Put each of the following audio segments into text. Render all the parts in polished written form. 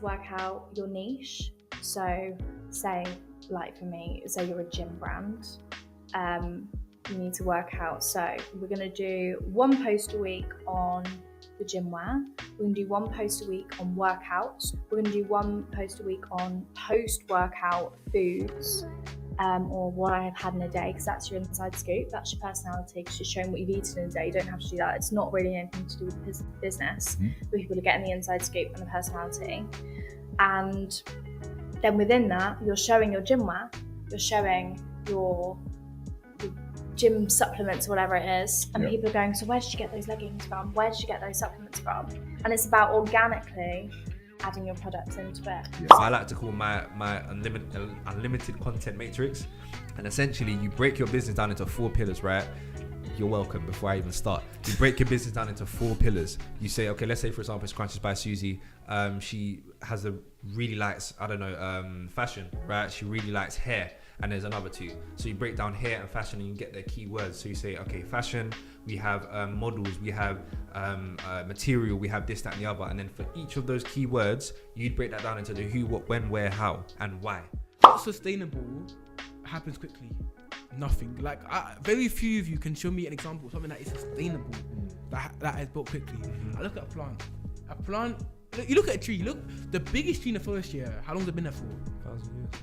Work out your niche. So say, like for me, say you're a gym brand, you need to work out, so we're going to do one post a week on the gym wear, we're going to do one post a week on workouts, we're going to do one post a week on post-workout foods, or what I've had in a day, because that's your inside scoop, that's your personality, because you're showing what you've eaten in a day. You don't have to do that. It's not really anything to do with business, but people are getting the inside scoop and the personality. And then within that, you're showing your gym wear, you're showing your gym supplements, whatever it is, and people are going, so where did you get those leggings from? Where did you get those supplements from? And it's about organically adding your products into it. I like to call my unlimited content matrix, and essentially you break your business down into 4 pillars, right? You're welcome. Before I even start, you break your business down into 4 pillars. You say, okay, let's say for example, Scrunches by Susie. She really likes, fashion, right? She really likes hair, and there's another 2. So you break down hair and fashion, and you get their keywords. So you say, okay, fashion, we have models, we have material, we have this, that, and the other. And then for each of those keywords, you'd break that down into the who, what, when, where, how, and why. What's sustainable happens quickly. Nothing. Like very few of you can show me an example of something that is sustainable, that is built quickly. I look at a plant. You look at a tree. Look, the biggest tree in the forest here. How long has it been there for?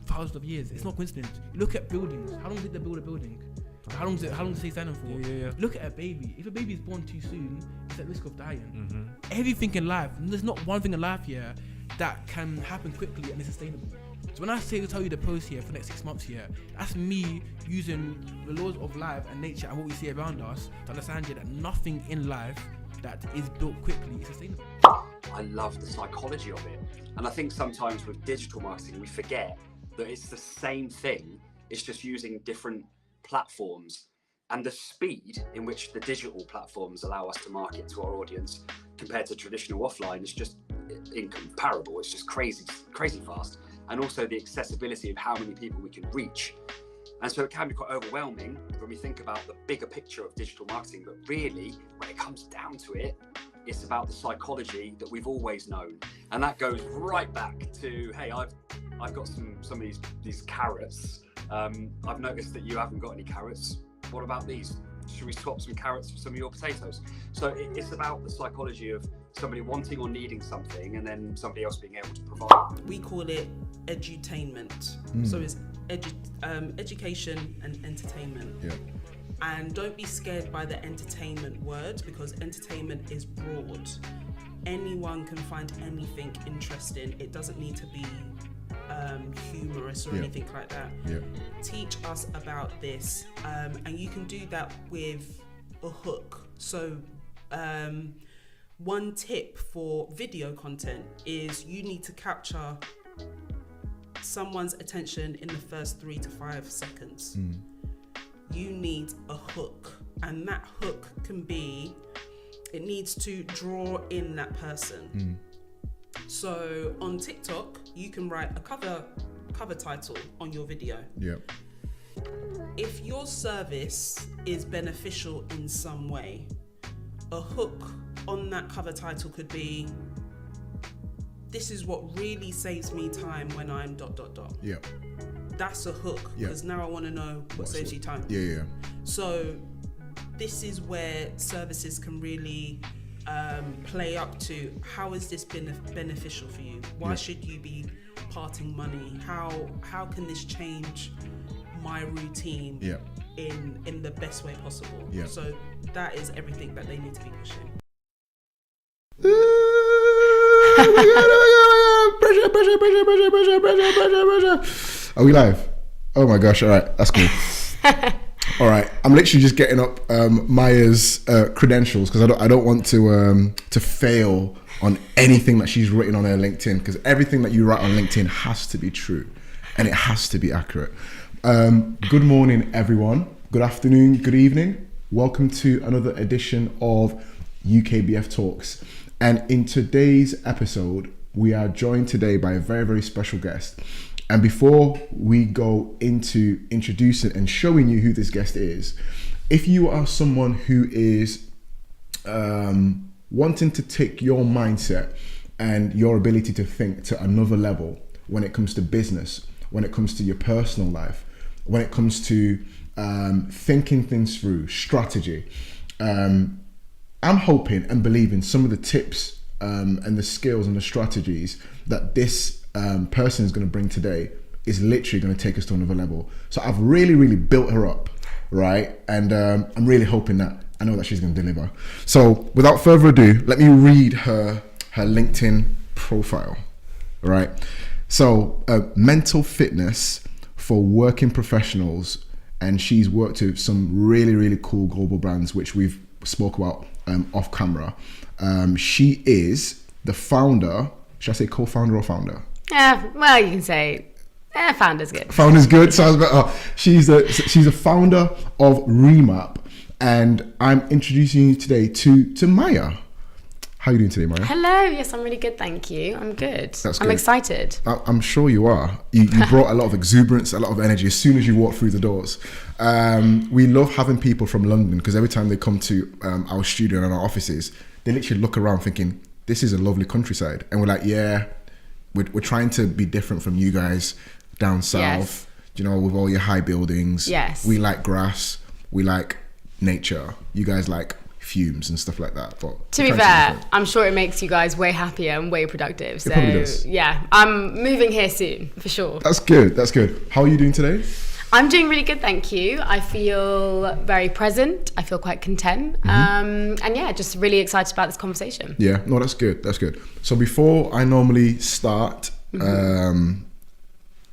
Thousands of years. It's not coincidence. You look at buildings. How long did they build a building? How long does it stay standing for? Yeah. Look at a baby. If a baby is born too soon, it's at risk of dying. Everything in life. There's not one thing in life here that can happen quickly and is sustainable. So when I tell you the post here for the next 6 months here, that's me using the laws of life and nature and what we see around us to understand that nothing in life that is built quickly is sustainable. I love the psychology of it. And I think sometimes with digital marketing, we forget that it's the same thing. It's just using different platforms. And the speed in which the digital platforms allow us to market to our audience compared to traditional offline is just incomparable. It's just crazy fast. And also the accessibility of how many people we can reach. And so it can be quite overwhelming when we think about the bigger picture of digital marketing, but really when it comes down to it, it's about the psychology that we've always known. And that goes right back to, hey, I've got some of these carrots. I've noticed that you haven't got any carrots. What about these? Should we swap some carrots for some of your potatoes? So it's about the psychology of somebody wanting or needing something and then somebody else being able to provide. We call it edutainment. So it's education and entertainment. Yeah. And don't be scared by the entertainment word, because entertainment is broad. Anyone can find anything interesting. It doesn't need to be humorous or anything like that. Teach us about this, and you can do that with a hook. So one tip for video content is you need to capture someone's attention in the first 3 to 5 seconds. You need a hook, and that hook it needs to draw in that person. So on TikTok, you can write a cover title on your video. If your service is beneficial in some way, a hook on that cover title could be, this is what really saves me time when I'm ... That's a hook, because now I want to know what saves you time. So this is where services can really play up to, how is this beneficial for you? Why should you be parting money? How can this change my routine in the best way possible? So that is everything that they need to be pushing. Are we live? Oh my gosh, all right, that's cool. All right, I'm literally just getting up Maya's credentials, because I don't want to fail on anything that she's written on her LinkedIn, because everything that you write on LinkedIn has to be true and it has to be accurate. Good morning, everyone. Good afternoon, good evening. Welcome to another edition of UKBF Talks. And in today's episode, we are joined today by a very, very special guest. And before we go into introducing and showing you who this guest is, if you are someone who is wanting to take your mindset and your ability to think to another level when it comes to business, when it comes to your personal life, when it comes to thinking things through, strategy. I'm hoping and believing some of the tips and the skills and the strategies that this person is going to bring today is literally going to take us to another level. So I've really, really built her up, right? And I'm really hoping that I know that she's going to deliver. So without further ado, let me read her LinkedIn profile, right? So mental fitness for working professionals, and she's worked with some really, really cool global brands, which we've spoke about off camera. She is the founder, should I say co-founder or founder? Yeah, well, you can say founder's good. Founder's good, sounds better. She's a founder of Remap, and I'm introducing you today to Maya. How are you doing today, Maya? Hello, yes, I'm really good, thank you. I'm good. That's I'm good. excited. I'm sure you are. You brought a lot of exuberance, a lot of energy as soon as you walked through the doors. We love having people from London because every time they come to our studio and our offices, they literally look around thinking, this is a lovely countryside. And we're like, yeah, we're trying to be different from you guys down south, Yes. you know, with all your high buildings. Yes. We like grass, we like nature. You guys like fumes and stuff like that. But To be fair, I'm sure it makes you guys way happier and way productive. So probably does. yeah, I'm moving here soon for sure. That's good. That's good. How are you doing today? I'm doing really good, thank you. I feel very present. I feel quite content. And yeah, just really excited about this conversation. Yeah, no, that's good. That's good. So before I normally start with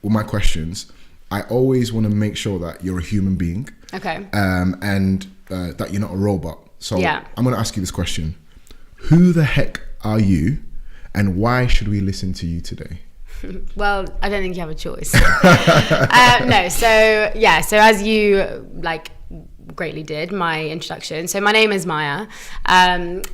my questions, I always want to make sure that you're a human being. Okay. And that you're not a robot. So Yeah. I'm going to ask you this question. Who the heck are you and why should we listen to you today? Well, I don't think you have a choice. No, so yeah, so as you like greatly did my introduction. So my name is Maya, and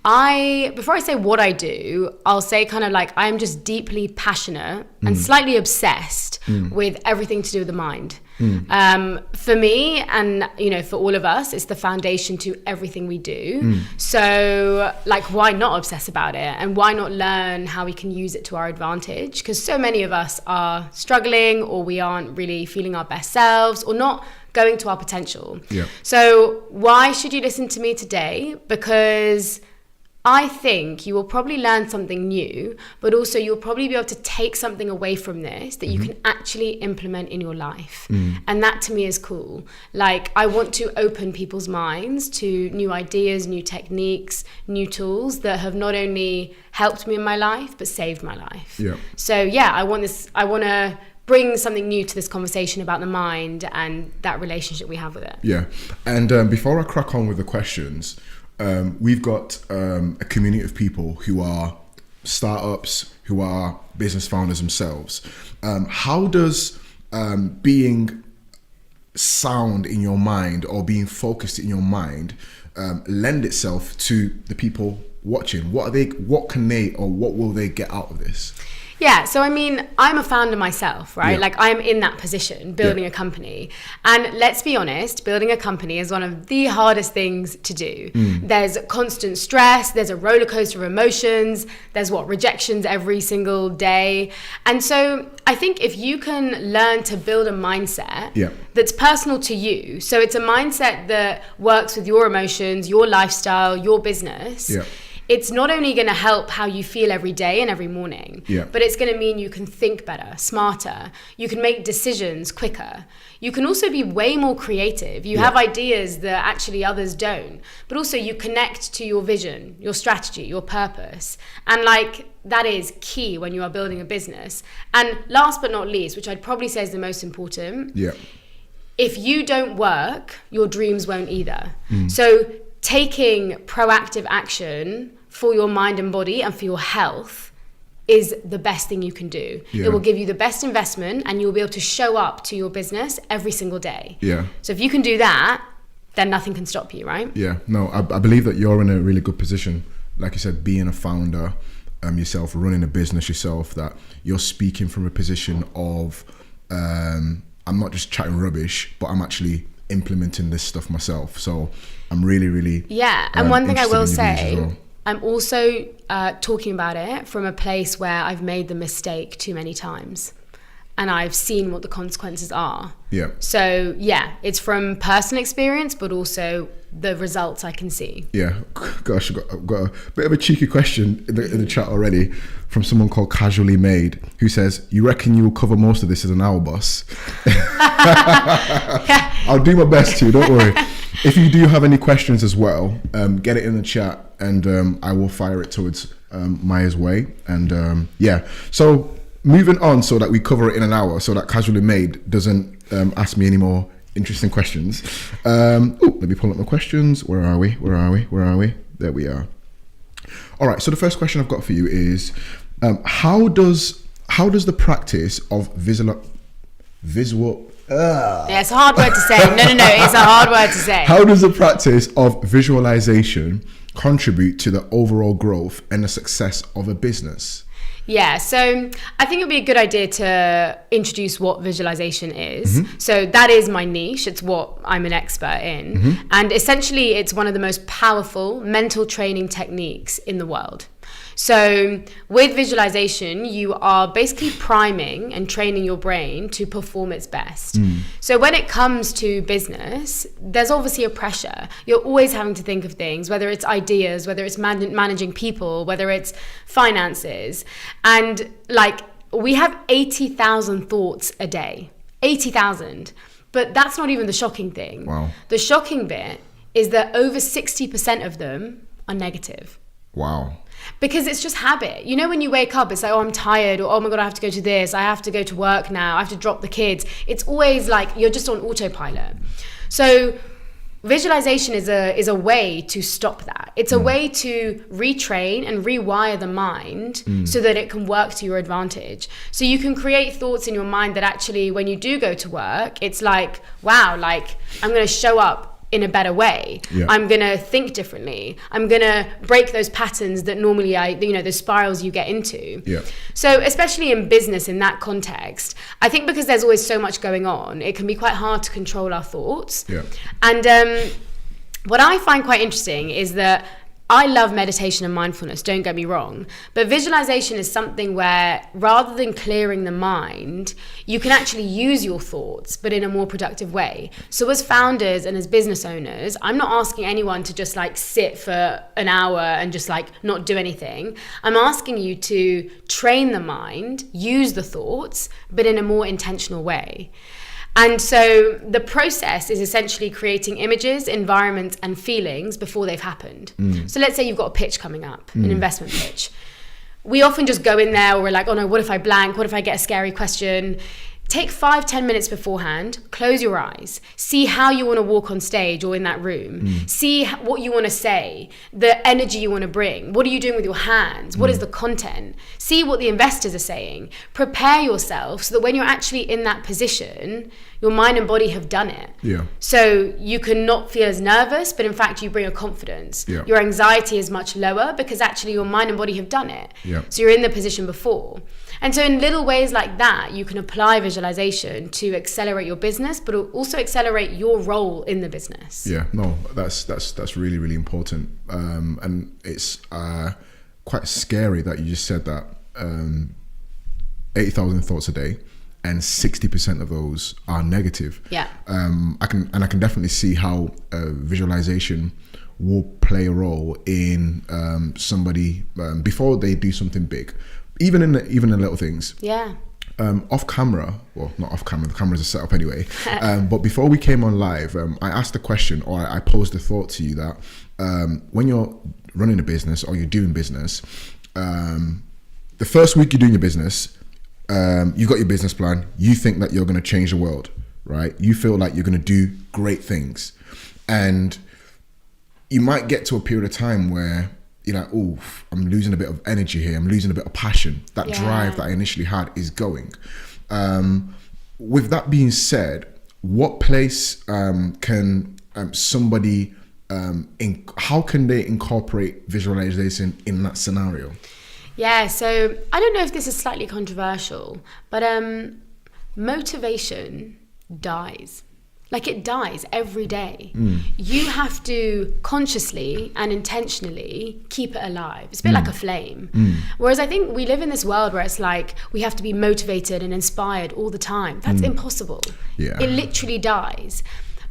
before I say what I do, I'll say kind of like I'm just deeply passionate and slightly obsessed with everything to do with the mind. For me, and you know, for all of us, it's the foundation to everything we do. So like, why not obsess about it, and why not learn how we can use it to our advantage? Because so many of us are struggling, or we aren't really feeling our best selves, or not going to our potential. Yeah. So why should you listen to me today? Because I think you will probably learn something new, but also you'll probably be able to take something away from this that you can actually implement in your life. And that to me is cool. Like, I want to open people's minds to new ideas, new techniques, new tools that have not only helped me in my life, but saved my life. Yeah. So yeah, I want to bring something new to this conversation about the mind and that relationship we have with it. Yeah. And before I crack on with the questions, we've got a community of people who are startups, who are business founders themselves. How does being sound in your mind or being focused in your mind lend itself to the people watching? What will they get out of this? Yeah, so I mean, I'm a founder myself, right? Yeah. Like, I'm in that position, building a company. And let's be honest, building a company is one of the hardest things to do. There's constant stress, there's a roller coaster of emotions, there's rejections every single day. And so I think if you can learn to build a mindset that's personal to you, so it's a mindset that works with your emotions, your lifestyle, your business. Yeah. It's not only going to help how you feel every day and every morning, but it's going to mean you can think better, smarter. You can make decisions quicker. You can also be way more creative. You have ideas that actually others don't, but also you connect to your vision, your strategy, your purpose. And like, that is key when you are building a business. And last but not least, which I'd probably say is the most important, if you don't work, your dreams won't either. So taking proactive action for your mind and body and for your health is the best thing you can do. It will give you the best investment and you'll be able to show up to your business every single day. So if you can do that, then nothing can stop you, right? No, I believe that you're in a really good position. Like you said, being a founder yourself, running a business yourself, that you're speaking from a position of I'm not just chatting rubbish, but I'm actually implementing this stuff myself. So I'm really, really and one thing I will interested in your views as say, well. I'm also talking about it from a place where I've made the mistake too many times and I've seen what the consequences are. Yeah. So yeah, it's from personal experience, but also the results I can see. Yeah. Gosh, I've got a bit of a cheeky question in the chat already from someone called Casually Made, who says, "You reckon you'll cover most of this as an hour, boss?" I'll do my best to, don't worry. If you do have any questions as well, get it in the chat and I will fire it towards Maya's way. And yeah, so moving on so that we cover it in an hour so that Casually Made doesn't ask me any more interesting questions. Let me pull up my questions. Where are we? There we are. All right, so the first question I've got for you is, how does the practice of visual yeah, it's a hard word to say. No, it's a hard word to say. How does the practice of visualization contribute to the overall growth and the success of a business? Yeah, so I think it'd be a good idea to introduce what visualization is. Mm-hmm. So that is my niche. It's what I'm an expert in. Mm-hmm. And essentially, it's one of the most powerful mental training techniques in the world. So with visualization, you are basically priming and training your brain to perform its best. So when it comes to business, there's obviously a pressure. You're always having to think of things, whether it's ideas, whether it's managing people, whether it's finances. And like, we have 80,000 thoughts a day, 80,000. But that's not even the shocking thing. Wow. The shocking bit is that over 60% of them are negative. Wow. Because it's just habit. You know, when you wake up, it's like, oh, I'm tired, or oh my God, I have to go to this, I have to go to work now, I have to drop the kids. It's always like you're just on autopilot. So visualization is a way to stop that. It's a way to retrain and rewire the mind so that it can work to your advantage. So you can create thoughts in your mind that actually, when you do go to work, it's like, wow, like I'm going to show up in a better way. Yeah. I'm going to think differently. I'm going to break those patterns that normally those spirals you get into. Yeah. So especially in business, in that context, I think because there's always so much going on, it can be quite hard to control our thoughts. Yeah. And what I find quite interesting is that I love meditation and mindfulness, don't get me wrong, but visualization is something where rather than clearing the mind, you can actually use your thoughts, but in a more productive way. So as founders and as business owners, I'm not asking anyone to just like sit for an hour and just like not do anything. I'm asking you to train the mind, use the thoughts, but in a more intentional way. And so the process is essentially creating images, environments, and feelings before they've happened. So let's say you've got a pitch coming up, an investment pitch. We often just go in there, or we're like, oh no, what if I blank? What if I get a scary question? Take 5-10 minutes beforehand, close your eyes, see how you want to walk on stage or in that room, see what you want to say, the energy you want to bring, what are you doing with your hands, what is the content, see what the investors are saying, prepare yourself so that when you're actually in that position, your mind and body have done it. Yeah. So you can not feel as nervous, but in fact you bring a confidence. Yeah. Your anxiety is much lower because actually your mind and body have done it. Yeah. So you're in the position before. And so in little ways like that, you can apply visualization to accelerate your business, but also accelerate your role in the business. Yeah, no, that's really, really important. And it's quite scary that you just said that 80,000 thoughts a day and 60% of those are negative. Yeah. I can definitely see how visualization will play a role in somebody before they do something big. Even in the little things. Yeah. Off camera, well, not off camera, the cameras are set up anyway. But before we came on live, I asked the question, or I posed the thought to you that when you're running a business or you're doing business, the first week you're doing your business, you've got your business plan, you think that you're going to change the world, right? You feel like you're going to do great things. And you might get to a period of time where you're like, oh, I'm losing a bit of energy here. I'm losing a bit of passion. That drive that I initially had is going. With that being said, what place can somebody, how can they incorporate visualization in that scenario? Yeah, so I don't know if this is slightly controversial, but motivation dies. Like, it dies every day. You have to consciously and intentionally keep it alive. It's a bit like a flame. Whereas I think we live in this world where it's like we have to be motivated and inspired all the time. That's impossible. Yeah. It literally dies.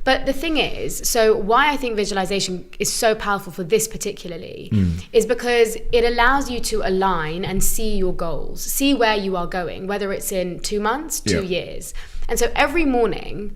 But the thing is, so why I think visualization is so powerful for this particularly is because it allows you to align and see your goals, see where you are going, whether it's in 2 months, 2 years. And so every morning,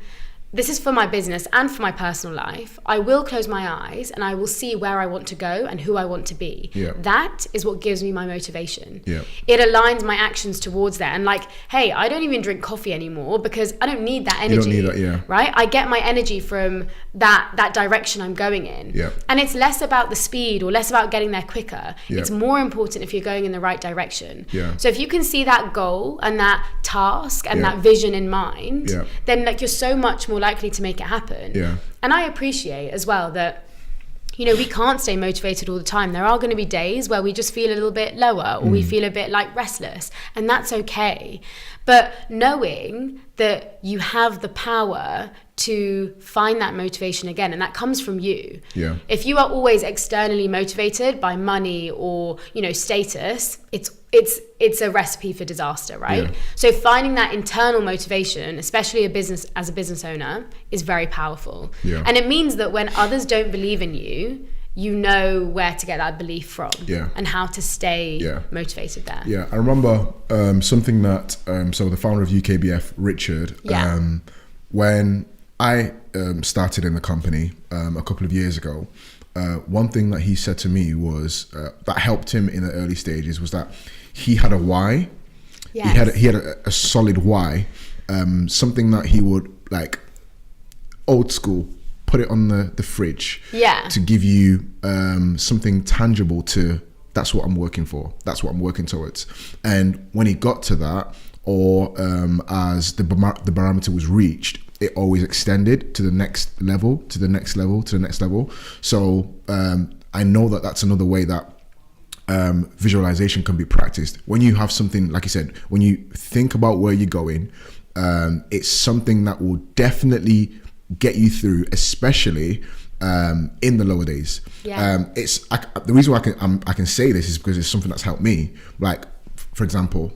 this is for my business and for my personal life, I will close my eyes and I will see where I want to go and who I want to be. Yeah. That is what gives me my motivation. Yeah. It aligns my actions towards that. And like, hey, I don't even drink coffee anymore because I don't need that energy. You don't need that, yeah. Right? I get my energy from that direction I'm going in. Yeah. And it's less about the speed or less about getting there quicker. Yeah. It's more important if you're going in the right direction. Yeah. So if you can see that goal and that task and that vision in mind, then like you're so much more likely to make it happen. Yeah. And I appreciate as well that, you know, we can't stay motivated all the time. There are going to be days where we just feel a little bit lower or we feel a bit like restless, and that's okay. But knowing that you have the power to find that motivation again, and that comes from you. Yeah. If you are always externally motivated by money or, you know, status, it's a recipe for disaster, right? Yeah. So finding that internal motivation, especially as a business owner, is very powerful. Yeah. And it means that when others don't believe in you, you know where to get that belief from and how to stay motivated there. Yeah, I remember something that, so the founder of UKBF, Richard, when I started in the company a couple of years ago, one thing that he said to me was that helped him in the early stages was that he had a why. Yes. He had a solid why, something that he would, like, old school, put it on the fridge to give you something tangible to, that's what I'm working for, that's what I'm working towards. And when he got to that, or as the barometer was reached, it always extended to the next level, to the next level, to the next level. So I know that that's another way that visualization can be practiced. When you have something, like you said, when you think about where you're going, it's something that will definitely get you through, especially in the lower days. The reason why I can say this is because it's something that's helped me. Like, for example,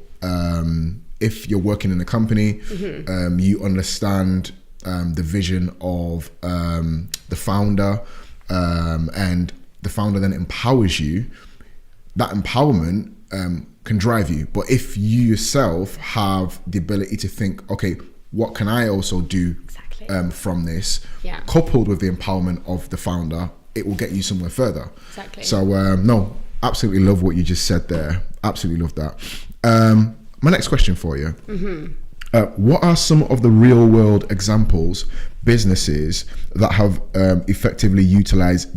if you're working in a company, you understand the vision of the founder, and the founder then empowers you. That empowerment can drive you. But if you yourself have the ability to think, okay, what can I also do from this, coupled with the empowerment of the founder, it will get you somewhere further. Exactly. So no, absolutely love what you just said there. Absolutely love that. My next question for you. What are some of the real world examples, businesses that have effectively utilized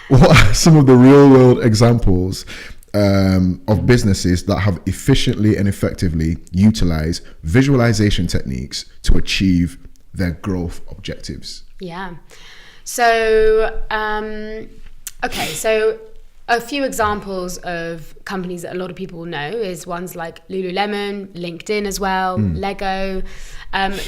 what are some of the real world examples of businesses that have efficiently and effectively utilized visualization techniques to achieve their growth objectives? Yeah. So, okay. So a few examples of companies that a lot of people will know is ones like Lululemon, LinkedIn as well, Lego.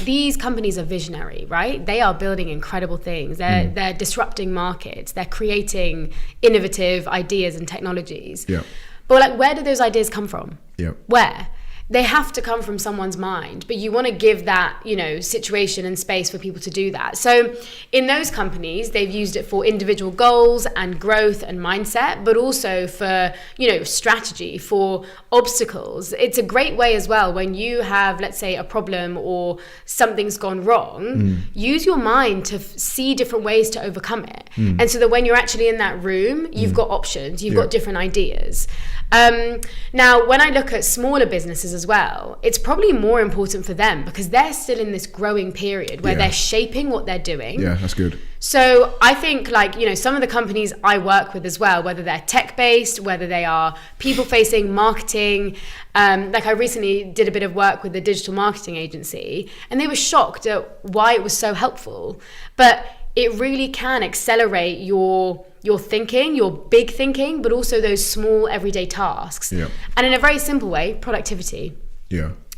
These companies are visionary, right? They are building incredible things. They're disrupting markets. They're creating innovative ideas and technologies. Yeah. But like, where do those ideas come from? Yeah. Where? They have to come from someone's mind, but you want to give that, you know, situation and space for people to do that. So in those companies, they've used it for individual goals and growth and mindset, but also for, you know, strategy, for obstacles. It's a great way as well when you have, let's say, a problem or something's gone wrong, use your mind to see different ways to overcome it. And so that when you're actually in that room, you've got options, you've got different ideas. Now, when I look at smaller businesses as well, it's probably more important for them because they're still in this growing period where they're shaping what they're doing. Yeah, that's good. So I think, like, you know, some of the companies I work with as well, whether they're tech-based, whether they are people-facing, marketing, like I recently did a bit of work with a digital marketing agency and they were shocked at why it was so helpful. But it really can accelerate your thinking, your big thinking, but also those small everyday tasks. And in a very simple way, productivity.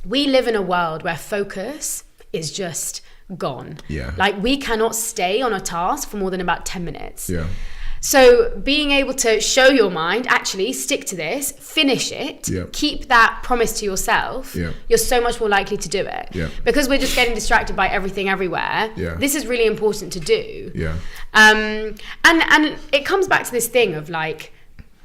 We live in a world where focus is just gone. Yeah. Like we cannot stay on a task for more than about 10 minutes. Yeah. So being able to show your mind, actually stick to this, finish it, keep that promise to yourself, you're so much more likely to do it. Yeah. Because we're just getting distracted by everything everywhere. Yeah. This is really important to do. Yeah. And it comes back to this thing of like,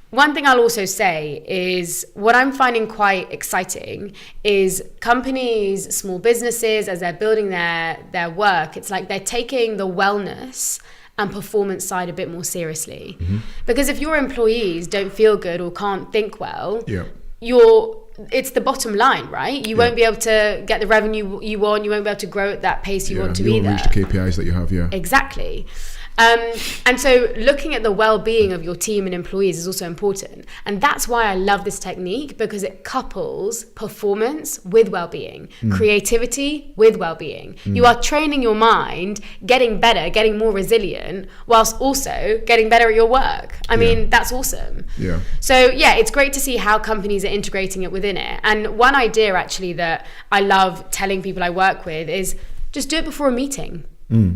one thing I'll also say is what I'm finding quite exciting is companies, small businesses, as they're building their work, it's like they're taking the wellness and performance side a bit more seriously. Because if your employees don't feel good or can't think well, it's the bottom line, right? You won't be able to get the revenue you want, you won't be able to grow at that pace you want to either. You won't reach the KPIs that you have, Exactly. And so looking at the well-being of your team and employees is also important. And that's why I love this technique, because it couples performance with well-being, creativity with well-being. You are training your mind, getting better, getting more resilient, whilst also getting better at your work. I mean, that's awesome. Yeah. So yeah, it's great to see how companies are integrating it within it. And one idea actually that I love telling people I work with is just do it before a meeting.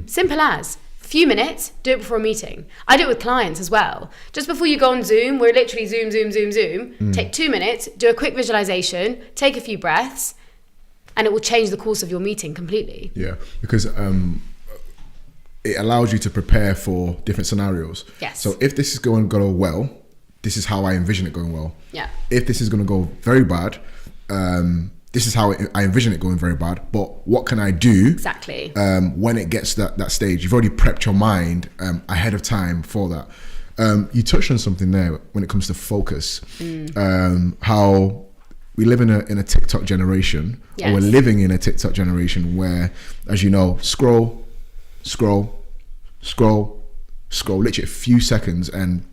Simple as. Few minutes, do it before a meeting. I do it with clients as well. Just before you go on Zoom, we're literally Zoom. Take 2 minutes, do a quick visualization, take a few breaths, and it will change the course of your meeting completely. Yeah, because it allows you to prepare for different scenarios. Yes. So if this is going to go well, this is how I envision it going well. Yeah. If this is going to go very bad, this is how I envision it going very bad, but what can I do exactly when it gets to that stage? You've already prepped your mind ahead of time for that. You touched on something there when it comes to focus, how we live in a TikTok generation, or we're living in a TikTok generation where, as you know, scroll, literally a few seconds, and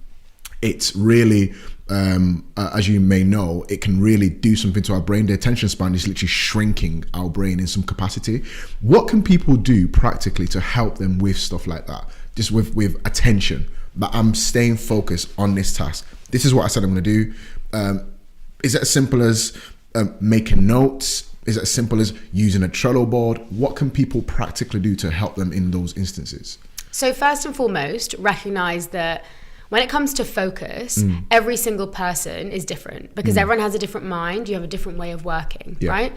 it's really as you may know, it can really do something to our brain. The attention span is literally shrinking our brain in some capacity. What can people do practically to help them with stuff like that? Just with attention, but I'm staying focused on this task. This is what I said I'm going to do. Is it as simple as making notes? Is it as simple as using a Trello board? What can people practically do to help them in those instances? So first and foremost, recognize that when it comes to focus, every single person is different, because everyone has a different mind. You have a different way of working, right?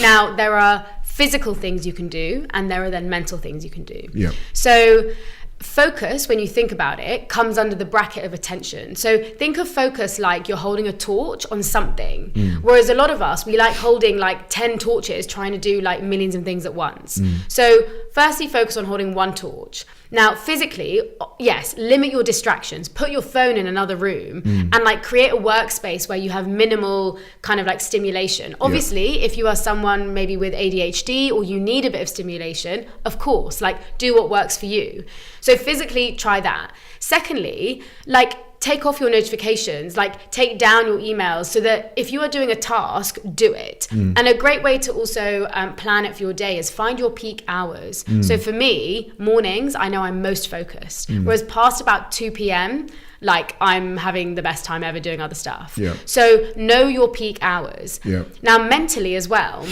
Now, there are physical things you can do, and there are then mental things you can do. Yeah. So focus, when you think about it, comes under the bracket of attention. So think of focus like you're holding a torch on something. Whereas a lot of us, we like holding like 10 torches, trying to do like millions of things at once. So firstly, focus on holding one torch. Now, physically, yes, limit your distractions. Put your phone in another room and like create a workspace where you have minimal kind of like stimulation. Obviously, if you are someone maybe with ADHD or you need a bit of stimulation, of course, like do what works for you. So physically, try that. Secondly, like take off your notifications, like take down your emails, so that if you are doing a task, do it. And a great way to also plan it for your day is find your peak hours. So for me, mornings, I know I'm most focused, whereas past about 2 p.m, like I'm having the best time ever doing other stuff. So know your peak hours. Now mentally as well,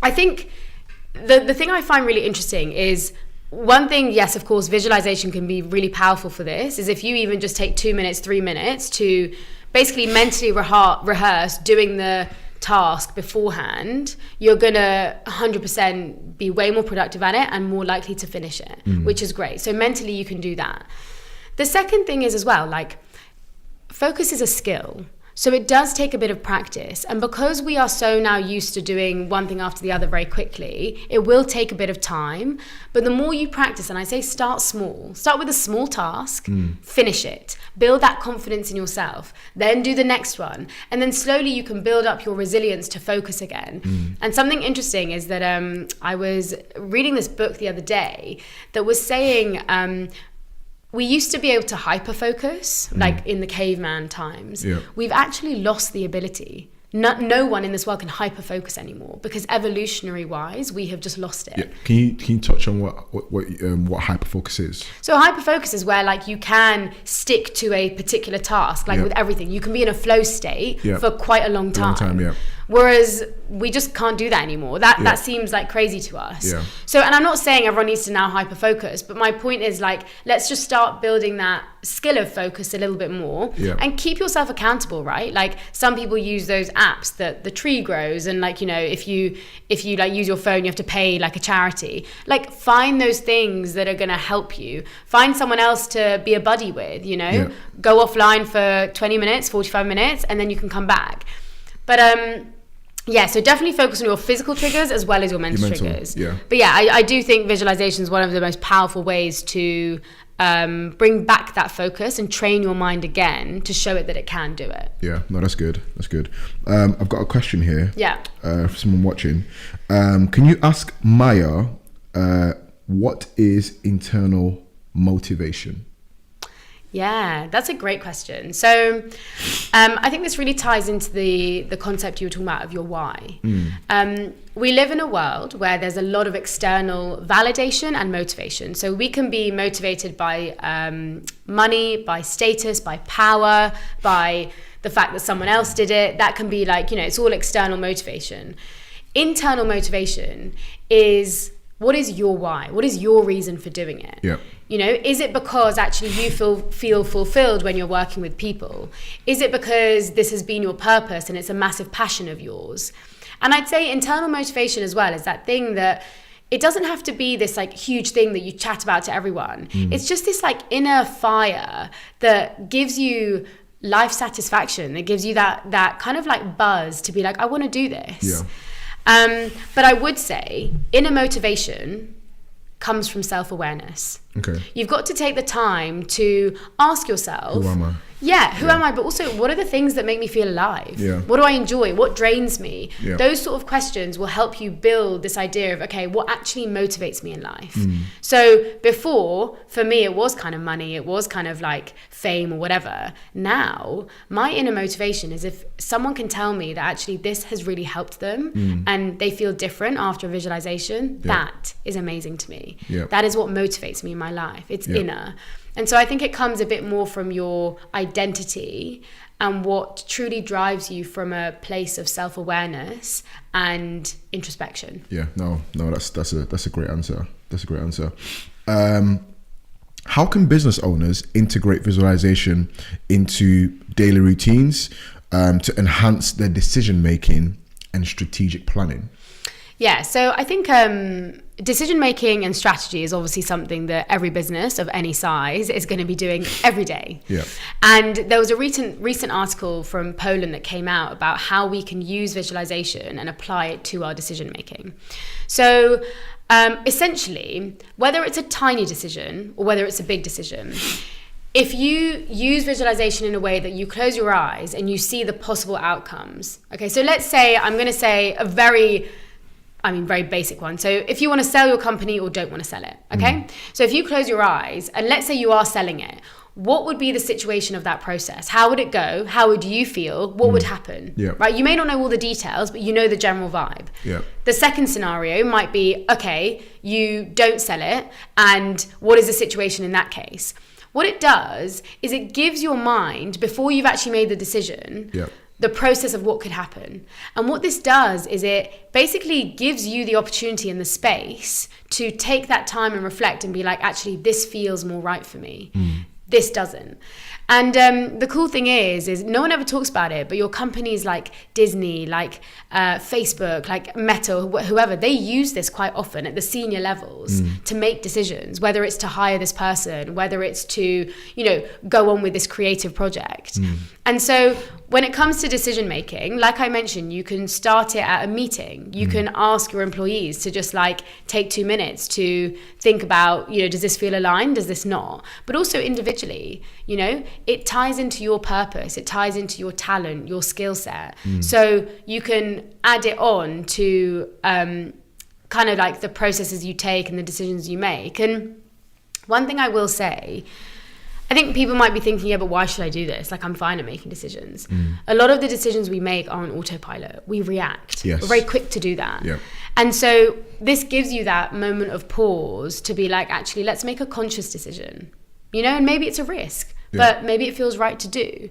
I think the thing I find really interesting is, one thing, yes, of course, visualization can be really powerful for this, is if you even just take 2 minutes, 3 minutes to basically mentally rehearse doing the task beforehand, you're going to 100% be way more productive at it and more likely to finish it, which is great. So mentally you can do that. The second thing is as well, like focus is a skill. So it does take a bit of practice. And because we are so now used to doing one thing after the other very quickly, it will take a bit of time. But the more you practice, and I say start small, start with a small task, finish it, build that confidence in yourself, then do the next one. And then slowly you can build up your resilience to focus again. And something interesting is that I was reading this book the other day that was saying, we used to be able to hyper-focus, like in the caveman times. We've actually lost the ability. No one in this world can hyper-focus anymore, because evolutionary-wise, we have just lost it. Can you touch on what hyper-focus is? So hyper-focus is where like you can stick to a particular task, like with everything. You can be in a flow state for quite a long time. Whereas we just can't do that anymore. That seems like crazy to us. Yeah. So, and I'm not saying everyone needs to now hyper focus, but my point is like, let's just start building that skill of focus a little bit more and keep yourself accountable, right? Like some people use those apps that the tree grows, and like, you know, if you like use your phone, you have to pay like a charity. Like find those things that are going to help you. Find someone else to be a buddy with, you know, go offline for 20 minutes, 45 minutes, and then you can come back. But so definitely focus on your physical triggers as well as your mental triggers. Yeah. But yeah, I do think visualization is one of the most powerful ways to bring back that focus and train your mind again to show it that it can do it. Yeah, no, that's good. That's good. I've got a question here. Yeah. For someone watching. Can you ask Maya, what is internal motivation? Yeah, that's a great question. So I think this really ties into the concept you were talking about of your why. We live in a world where there's a lot of external validation and motivation. So we can be motivated by money, by status, by power, by the fact that someone else did it. That can be like, you know, it's all external motivation. Internal motivation is, what is your why? What is your reason for doing it? Yeah. You know, is it because actually you feel fulfilled when you're working with people? Is it because this has been your purpose and it's a massive passion of yours? And I'd say internal motivation as well is that thing that it doesn't have to be this like huge thing that you chat about to everyone. It's just this like inner fire that gives you life satisfaction. It gives you that kind of like buzz to be like, I want to do this. Yeah. But I would say inner motivation comes from self-awareness. Okay. You've got to take the time to ask yourself, Who am I? Yeah, who am I? But also, what are the things that make me feel alive? Yeah. What do I enjoy? What drains me? Yeah. Those sort of questions will help you build this idea of, okay, what actually motivates me in life? So before, for me, it was kind of money. It was kind of like fame or whatever. Now, my inner motivation is if someone can tell me that actually this has really helped them and they feel different after a visualization, that is amazing to me. Yeah. That is what motivates me in my life. It's inner. And so I think it comes a bit more from your identity and what truly drives you from a place of self-awareness and introspection. Yeah, no, that's a great answer. That's a great answer. How can business owners integrate visualization into daily routines to enhance their decision making and strategic planning? Yeah, so I think decision making and strategy is obviously something that every business of any size is going to be doing every day. Yeah. And there was a recent article from Poland that came out about how we can use visualization and apply it to our decision making. So essentially, whether it's a tiny decision or whether it's a big decision, if you use visualization in a way that you close your eyes and you see the possible outcomes. Okay, so let's say, I'm going to say a very basic one. So if you want to sell your company or don't want to sell it, okay? So if you close your eyes and let's say you are selling it, what would be the situation of that process? How would it go? How would you feel? What would happen? Yeah. Right? You may not know all the details, but you know the general vibe. Yeah. The second scenario might be, okay, you don't sell it, and what is the situation in that case? What it does is it gives your mind, before you've actually made the decision, the process of what could happen. And what this does is it basically gives you the opportunity and the space to take that time and reflect and be like, actually, this feels more right for me. This doesn't. And the cool thing is no one ever talks about it, but your companies like Disney, like Facebook, like Meta, whoever, they use this quite often at the senior levels to make decisions, whether it's to hire this person, whether it's to, go on with this creative project. And so when it comes to decision making, like I mentioned, you can start it at a meeting. You can ask your employees to just like take 2 minutes to think about, does this feel aligned? Does this not? But also individually, it ties into your purpose. It ties into your talent, your skill set. So you can add it on to kind of like the processes you take and the decisions you make. And one thing I will say, I think people might be thinking, yeah, but why should I do this? Like, I'm fine at making decisions. A lot of the decisions we make are on autopilot. We react. Yes. We're very quick to do that. Yeah. And so this gives you that moment of pause to be like, actually, let's make a conscious decision. And maybe it's a risk, but maybe it feels right to do.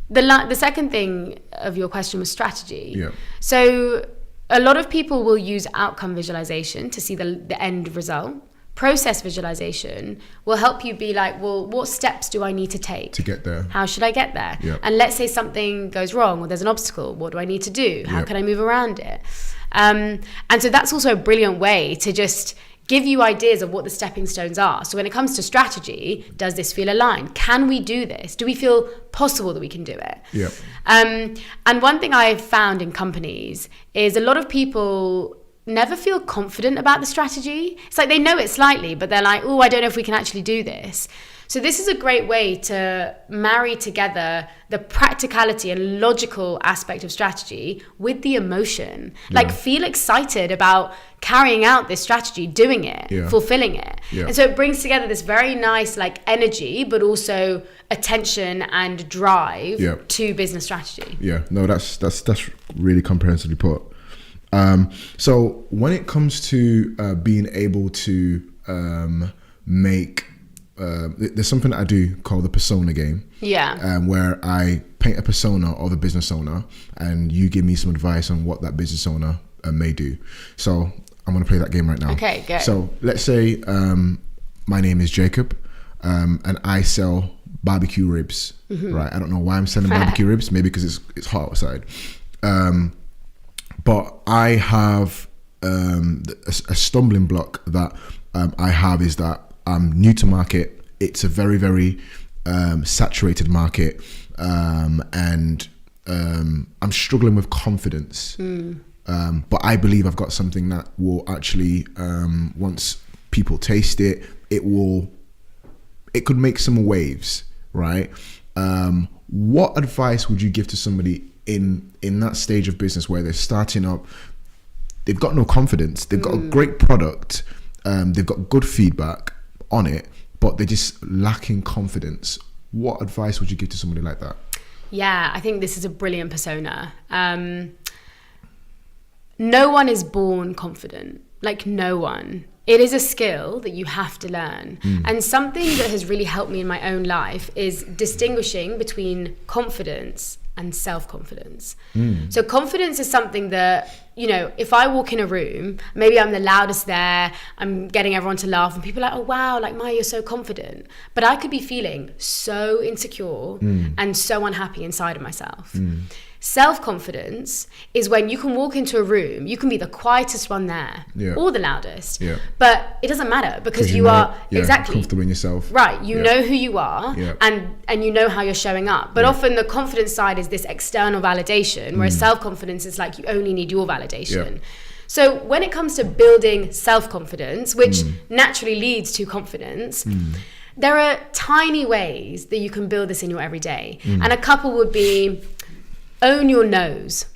The second thing of your question was strategy. Yeah. So a lot of people will use outcome visualization to see the end result. Process visualization will help you be like, well, what steps do I need to take to get there? How should I get there? Yeah. And let's say something goes wrong or there's an obstacle. What do I need to do? How can I move around it? And so that's also a brilliant way to just give you ideas of what the stepping stones are. So when it comes to strategy, does this feel aligned? Can we do this? Do we feel possible that we can do it? Yeah. And one thing I've found in companies is a lot of people never feel confident about the strategy. It's like they know it slightly, but they're like, oh, I don't know if we can actually do this. So this is a great way to marry together the practicality and logical aspect of strategy with the emotion. Like feel excited about carrying out this strategy, doing it, fulfilling it. And so it brings together this very nice like energy, but also attention and drive to business strategy. Yeah, no, that's really comprehensively put. So when it comes to being able to make there's something that I do called the persona game. Yeah. Where I paint a persona of a business owner, and you give me some advice on what that business owner may do. So I'm going to play that game right now. Okay, good. So let's say my name is Jacob, and I sell barbecue ribs. Right? I don't know why I'm selling barbecue ribs. Maybe because it's hot outside. But I have a stumbling block that I have is that I'm new to market. It's a very, very saturated market, and I'm struggling with confidence. But I believe I've got something that will actually, once people taste it, it could make some waves, right? What advice would you give to somebody in that stage of business where they're starting up? They've got no confidence. They've got a great product. They've got good feedback on it, but they're just lacking confidence. What advice would you give to somebody like that? Yeah, I think this is a brilliant persona. No one is born confident. Like, no one. It is a skill that you have to learn. And something that has really helped me in my own life is distinguishing between confidence and self-confidence. So confidence is something that, you know, if I walk in a room, maybe I'm the loudest there, I'm getting everyone to laugh, and people are like, oh wow, like Maya, you're so confident. But I could be feeling so insecure and so unhappy inside of myself. Self-confidence is when you can walk into a room, you can be the quietest one there or the loudest, but it doesn't matter because you are exactly comfortable in yourself. Right, you know who you are and you know how you're showing up. But often the confidence side is this external validation, whereas self-confidence is like you only need your validation. So when it comes to building self-confidence, which naturally leads to confidence, there are tiny ways that you can build this in your everyday. And a couple would be: own your no's.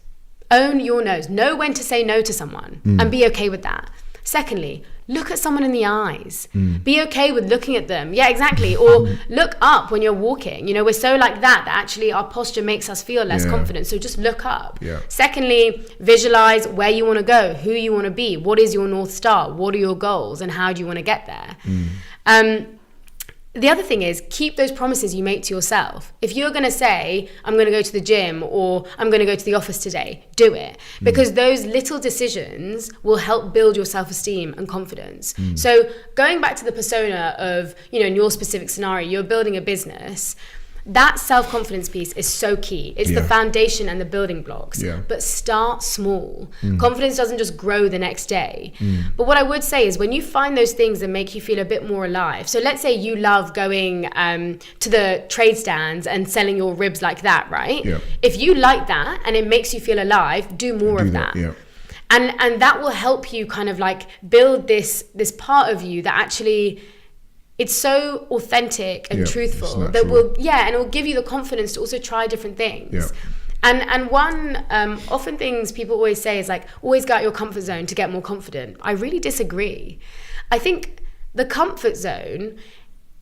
Own your no's. Know when to say no to someone and be okay with that. Secondly, look at someone in the eyes. Be okay with looking at them. Yeah, exactly. Or look up when you're walking. You know, we're so like that actually our posture makes us feel less confident. So just look up. Secondly, visualize where you want to go, who you want to be, what is your North Star, what are your goals, and how do you want to get there. The other thing is, keep those promises you make to yourself. If you're going to say, I'm going to go to the gym or I'm going to go to the office today, do it. Because those little decisions will help build your self-esteem and confidence. So going back to the persona of, you know, in your specific scenario, you're building a business. That self-confidence piece is so key. It's the foundation and the building blocks. But start small. Confidence doesn't just grow the next day. But what I would say is, when you find those things that make you feel a bit more alive. So let's say you love going to the trade stands and selling your ribs like that, right? If you like that and it makes you feel alive, do more of that. And that will help you kind of like build this part of you that actually, it's so authentic and truthful that will, and it will give you the confidence to also try different things. And one, often things people always say is like, always go out your comfort zone to get more confident. I really disagree. I think the comfort zone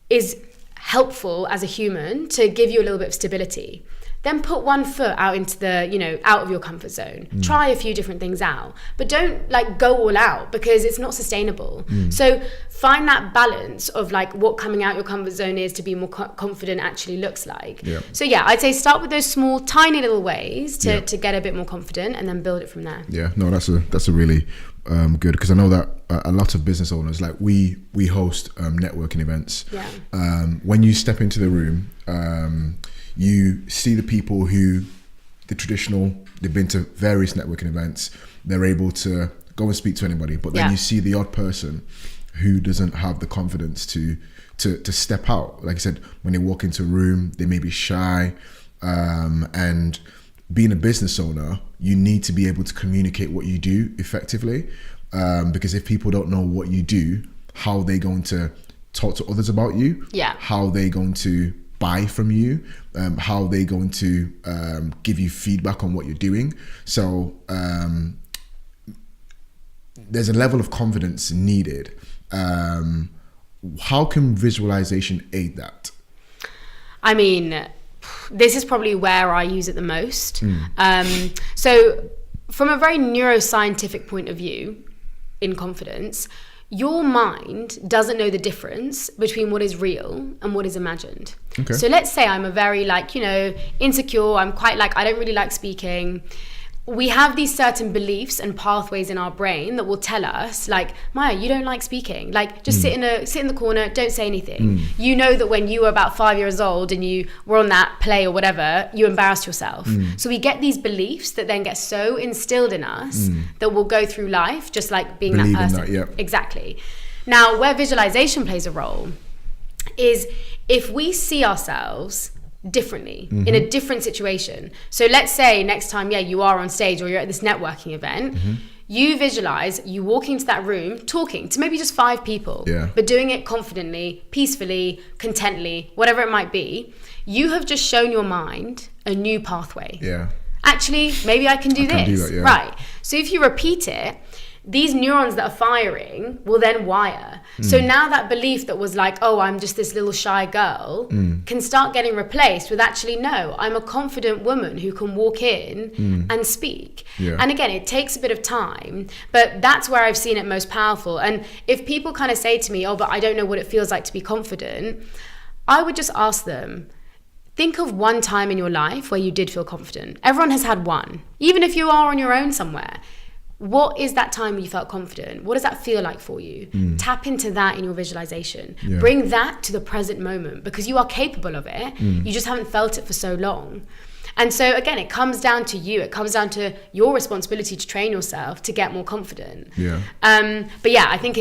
is helpful as a human to give you a little bit of stability. then put one foot out into the, out of your comfort zone. Try a few different things out, but don't like go all out, because it's not sustainable. So find that balance of like what coming out your comfort zone is to be more confident actually looks like. So yeah, I'd say start with those small, tiny little ways to get a bit more confident, and then build it from there. Yeah, no, that's a really good, because I know that a lot of business owners, like we host networking events. When you step into the room, you see the people who they've been to various networking events, they're able to go and speak to anybody, but then you see the odd person who doesn't have the confidence to step out. Like I said, when they walk into a room, they may be shy, and being a business owner, you need to be able to communicate what you do effectively, because if people don't know what you do, how are they going to talk to others about you? How are they going to buy from you? How are they going to give you feedback on what you're doing? So there's a level of confidence needed. How can visualization aid that? I mean, this is probably where I use it the most. So from a very neuroscientific point of view in confidence, your mind doesn't know the difference between what is real and what is imagined. So let's say I'm a very insecure, I'm quite I don't really like speaking. We have these certain beliefs and pathways in our brain that will tell us, like, Maya, you don't like speaking. Like, just sit in the corner, don't say anything. You know that when you were about 5 years old and you were on that play or whatever, you embarrassed yourself. So we get these beliefs that then get so instilled in us that we'll go through life just like being that person. Exactly. Now, where visualization plays a role is if we see ourselves differently in a different situation. So let's say next time you are on stage or you're at this networking event, you visualize you walking into that room talking to maybe just 5 people, but doing it confidently, peacefully, contently, whatever it might be. You have just shown your mind a new pathway. Actually, maybe I can do this. Right. So if you repeat it, these neurons that are firing will then wire. So now that belief that was like, oh, I'm just this little shy girl, can start getting replaced with actually, no, I'm a confident woman who can walk in and speak. And again, it takes a bit of time, but that's where I've seen it most powerful. And if people kind of say to me, oh, but I don't know what it feels like to be confident, I would just ask them, think of one time in your life where you did feel confident. Everyone has had one, even if you are on your own somewhere. What is that time where you felt confident? What does that feel like for you? Tap into that in your visualization. Bring that to the present moment, because you are capable of it. You just haven't felt it for so long. And so again, it comes down to you. It comes down to your responsibility to train yourself to get more confident. But yeah, I think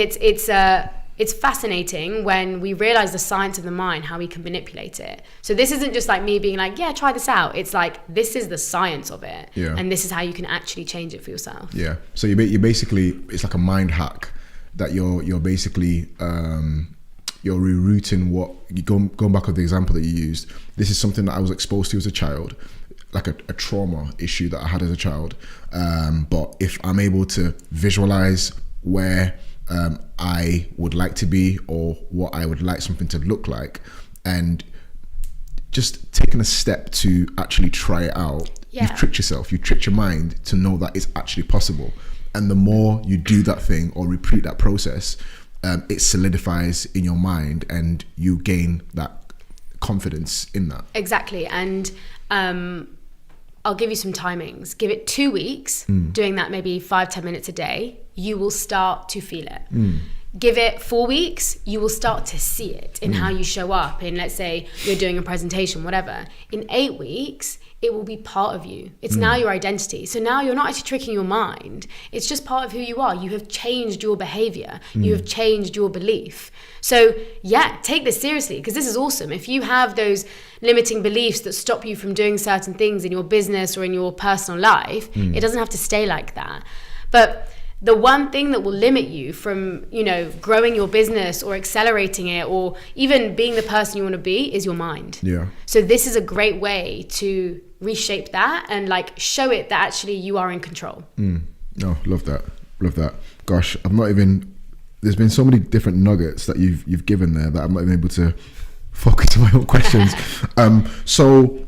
it's fascinating when we realize the science of the mind, how we can manipulate it. So this isn't just like me being like, yeah, try this out. It's like, this is the science of it. And this is how you can actually change it for yourself. So you're basically, it's like a mind hack that you're basically, you're rerouting what, going back to the example that you used, this is something that I was exposed to as a child, like a trauma issue that I had as a child. But if I'm able to visualize where I would like to be, or what I would like something to look like, and just taking a step to actually try it out, you've tricked yourself, you tricked your mind to know that it's actually possible. And the more you do that thing or repeat that process, it solidifies in your mind and you gain that confidence in that. Exactly. And I'll give you some timings. Give it 2 weeks, doing that maybe 5-10 minutes a day. You will start to feel it. Give it 4 weeks, you will start to see it in how you show up. In, let's say you're doing a presentation, whatever. In 8 weeks, it will be part of you. It's now your identity. So now you're not actually tricking your mind. It's just part of who you are. You have changed your behavior. You have changed your belief. So yeah, take this seriously, because this is awesome. If you have those limiting beliefs that stop you from doing certain things in your business or in your personal life, it doesn't have to stay like that. But the one thing that will limit you from, growing your business or accelerating it or even being the person you want to be is your mind. So this is a great way to reshape that and show it that actually you are in control. No, love that. Gosh, there's been so many different nuggets that you've given there that I'm not even able to focus on my own questions. So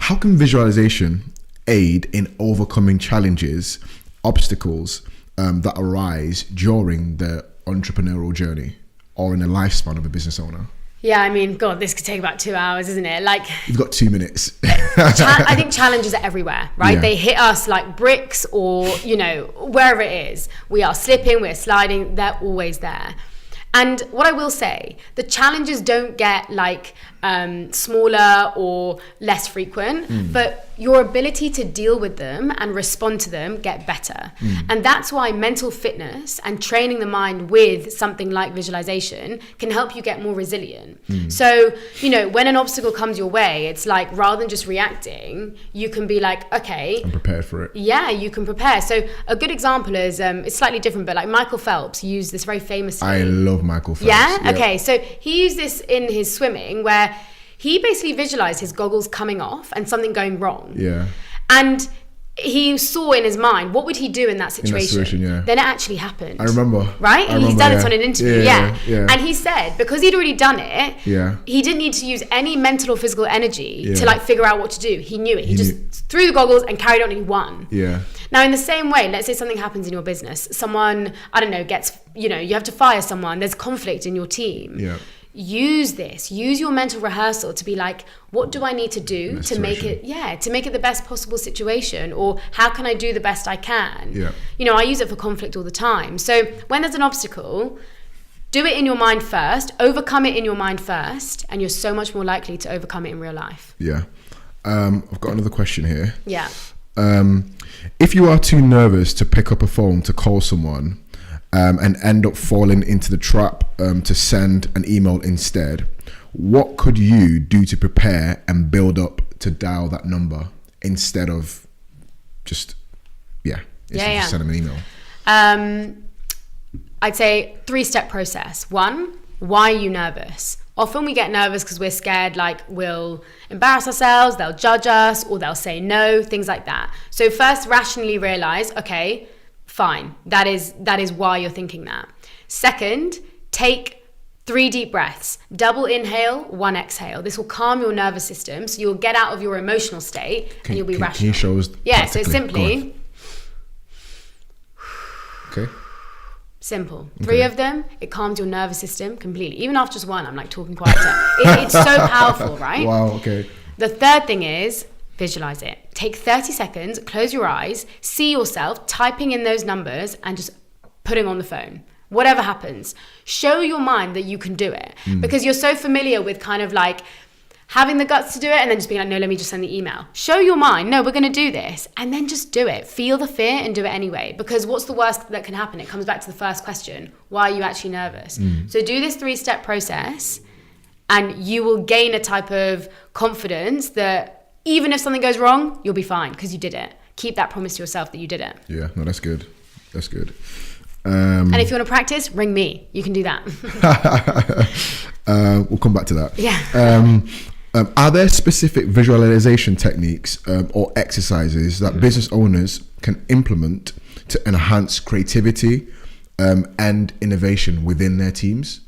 How can visualization aid in overcoming challenges, obstacles that arise during the entrepreneurial journey or in the lifespan of a business owner? Yeah, I mean, God, this could take about 2 hours, isn't it? Like, you've got 2 minutes. I think challenges are everywhere, right? Yeah. They hit us like bricks or, you know, wherever it is. We are slipping, we're sliding, they're always there. And what I will say, the challenges don't get like smaller or less frequent, but your ability to deal with them and respond to them get better. And that's why mental fitness and training the mind with something like visualization can help you get more resilient. So, you know, when an obstacle comes your way, it's like rather than just reacting, you can be like, okay, I'm prepared for it. Yeah, you can prepare. So a good example is, it's slightly different, but like Michael Phelps used this very famously. I love Michael Phelps. Yeah? Okay, so he used this in his swimming where he basically visualized his goggles coming off and something going wrong. Yeah. And he saw in his mind, what would he do in that situation? Yeah. Then it actually happened. I remember. Right? He's done it on an interview. Yeah. Yeah. And he said, because he'd already done it, yeah, he didn't need to use any mental or physical energy Yeah. to like figure out what to do. He knew it. He just threw the goggles and carried on and he won. Yeah. Now, in the same way, let's say something happens in your business. Someone, I don't know, gets, you know, you have to fire someone. There's conflict in your team. Yeah. Use your mental rehearsal to be like, what do I need to do to make it the best possible situation, or how can I do the best I can? Yeah. You know, I use it for conflict all the time. So when there's an obstacle, do it in your mind first, overcome it in your mind first, and you're so much more likely to overcome it in real life. Yeah. I've got another question here. Yeah. If you are too nervous to pick up a phone to call someone, and end up falling into the trap to send an email instead, what could you do to prepare and build up to dial that number instead of just send them an email? I'd say 3-step process. 1, why are you nervous? Often we get nervous because we're scared, like we'll embarrass ourselves, they'll judge us, or they'll say no, things like that. So first, rationally realize, okay, fine, that is why you're thinking that. Second, take 3 deep breaths, double inhale, 1 exhale. This will calm your nervous system, so you'll get out of your emotional state and you'll be rational. Can you show us? Yeah, so simply. Okay. Simple. 3 of them, it calms your nervous system completely. Even after just 1, I'm like talking quieter. It's so powerful, right? Wow, okay. The third thing is visualize it. Take 30 seconds, close your eyes, see yourself typing in those numbers and just putting on the phone. Whatever happens, show your mind that you can do it, because you're so familiar with kind of like having the guts to do it and then just being like, no, let me just send the email. Show your mind, no, we're going to do this, and then just do it. Feel the fear and do it anyway, because what's the worst that can happen? It comes back to the first question. Why are you actually nervous? So do this 3-step process and you will gain a type of confidence that even if something goes wrong, you'll be fine because you did it. Keep that promise to yourself that you did it. Yeah, no, that's good. That's good. And if you want to practice, ring me. You can do that. We'll come back to that. Yeah. Are there specific visualization techniques or exercises that business owners can implement to enhance creativity and innovation within their teams?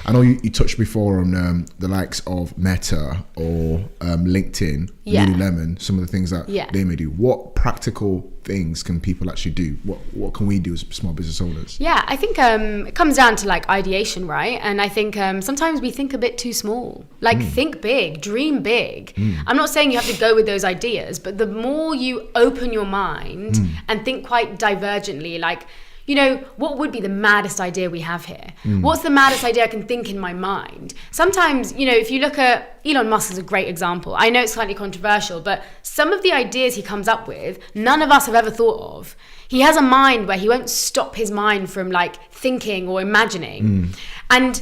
I know you touched before on the likes of Meta or LinkedIn, Lululemon, some of the things that they may do. What practical things can people actually do? What can we do as small business owners? Yeah, I think it comes down to like ideation, right? And I think sometimes we think a bit too small. Like think big, dream big. I'm not saying you have to go with those ideas, but the more you open your mind and think quite divergently, like, you know, what would be the maddest idea we have here? What's the maddest idea I can think in my mind? Sometimes, you know, if you look at Elon Musk is a great example. I know it's slightly controversial, but some of the ideas he comes up with, none of us have ever thought of. He has a mind where he won't stop his mind from like thinking or imagining. And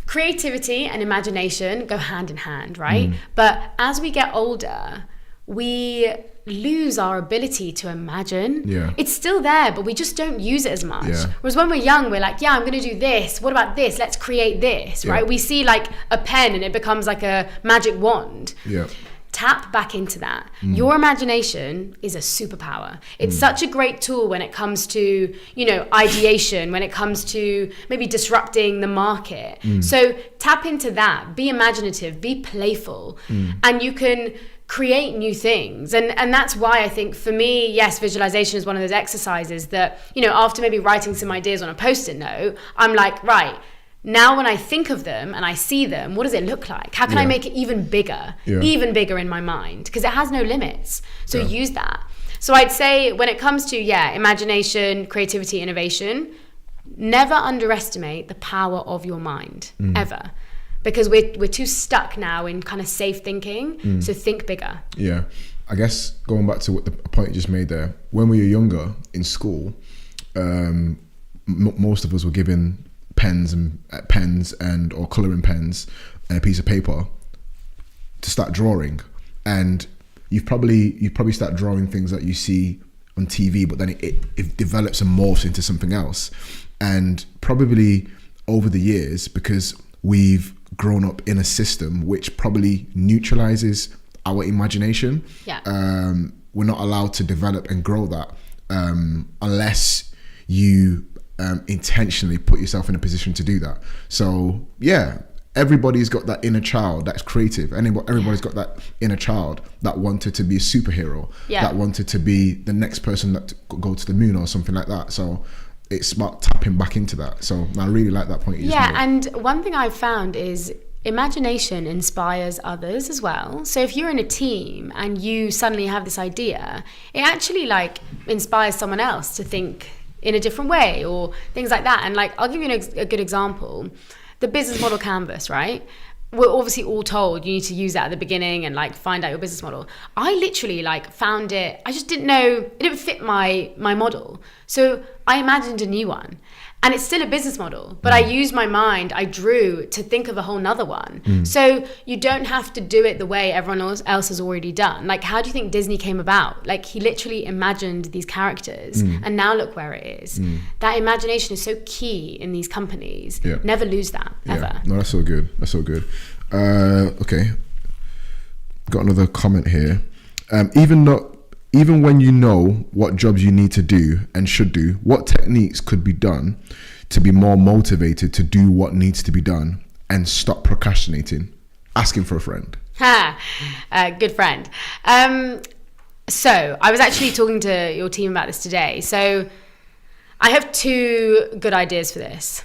creativity and imagination go hand in hand, right? But as we get older, we lose our ability to imagine. It's still there, but we just don't use it as much. Whereas when we're young, we're like, yeah, I'm gonna do this. What about this? Let's create this, right? We see like a pen and it becomes like a magic wand. Tap back into that. Your imagination is a superpower. It's such a great tool when it comes to, you know, ideation, when it comes to maybe disrupting the market. So tap into that, be imaginative, be playful, and you can create new things. And that's why I think for me, yes, visualization is one of those exercises that, you know, after maybe writing some ideas on a post-it note, I'm like, right, now when I think of them and I see them, what does it look like? How can I make it even bigger in my mind? Because it has no limits. So use that. So I'd say when it comes to, imagination, creativity, innovation, never underestimate the power of your mind, ever. Because we're too stuck now in kind of safe thinking. So think bigger. Yeah. I guess going back to what the point you just made there, when we were younger in school, most of us were given pens and or colouring pens and a piece of paper to start drawing. And you probably start drawing things that you see on TV, but then it develops and morphs into something else. And probably over the years, because we've grown up in a system which probably neutralizes our imagination, we're not allowed to develop and grow that unless you intentionally put yourself in a position to do that. So everybody's got that inner child that's creative. Everybody's got that inner child that wanted to be a superhero, that wanted to be the next person that go to the moon or something like that. So it's about tapping back into that. So I really like that point you just made. And one thing I've found is imagination inspires others as well. So if you're in a team and you suddenly have this idea, it actually like inspires someone else to think in a different way or things like that. And like, I'll give you a good example. The business model canvas, right? We're obviously all told you need to use that at the beginning and like find out your business model. I literally like found it, I just didn't know, it didn't fit my model. So I imagined a new one. And it's still a business model, but I used my mind, I drew to think of a whole nother one. So you don't have to do it the way everyone else has already done. Like, how do you think Disney came about? Like, he literally imagined these characters and now look where it is. That imagination is so key in these companies. Never lose that, ever. No, that's so good. That's so good. Okay. Got another comment here. Even when you know what jobs you need to do and should do, what techniques could be done to be more motivated to do what needs to be done and stop procrastinating? Asking for a friend. Good friend. So I was actually talking to your team about this today. So I have 2 good ideas for this.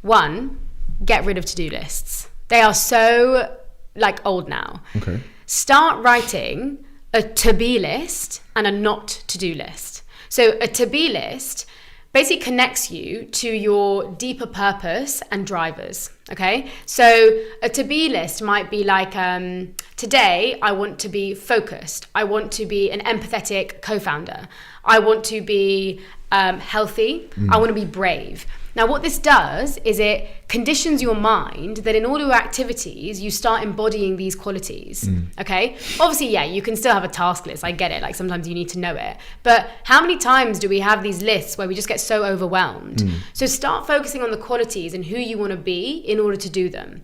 One, get rid of to-do lists. They are so like old now. Okay. Start writing a to-be list and a not to-do list. So a to-be list basically connects you to your deeper purpose and drivers, okay? So a to-be list might be like, today I want to be focused. I want to be an empathetic co-founder. I want to be healthy. I want to be brave. Now, what this does is it conditions your mind that in all your activities, you start embodying these qualities, okay? Obviously, you can still have a task list. I get it. Like, sometimes you need to know it. But how many times do we have these lists where we just get so overwhelmed? So start focusing on the qualities and who you want to be in order to do them.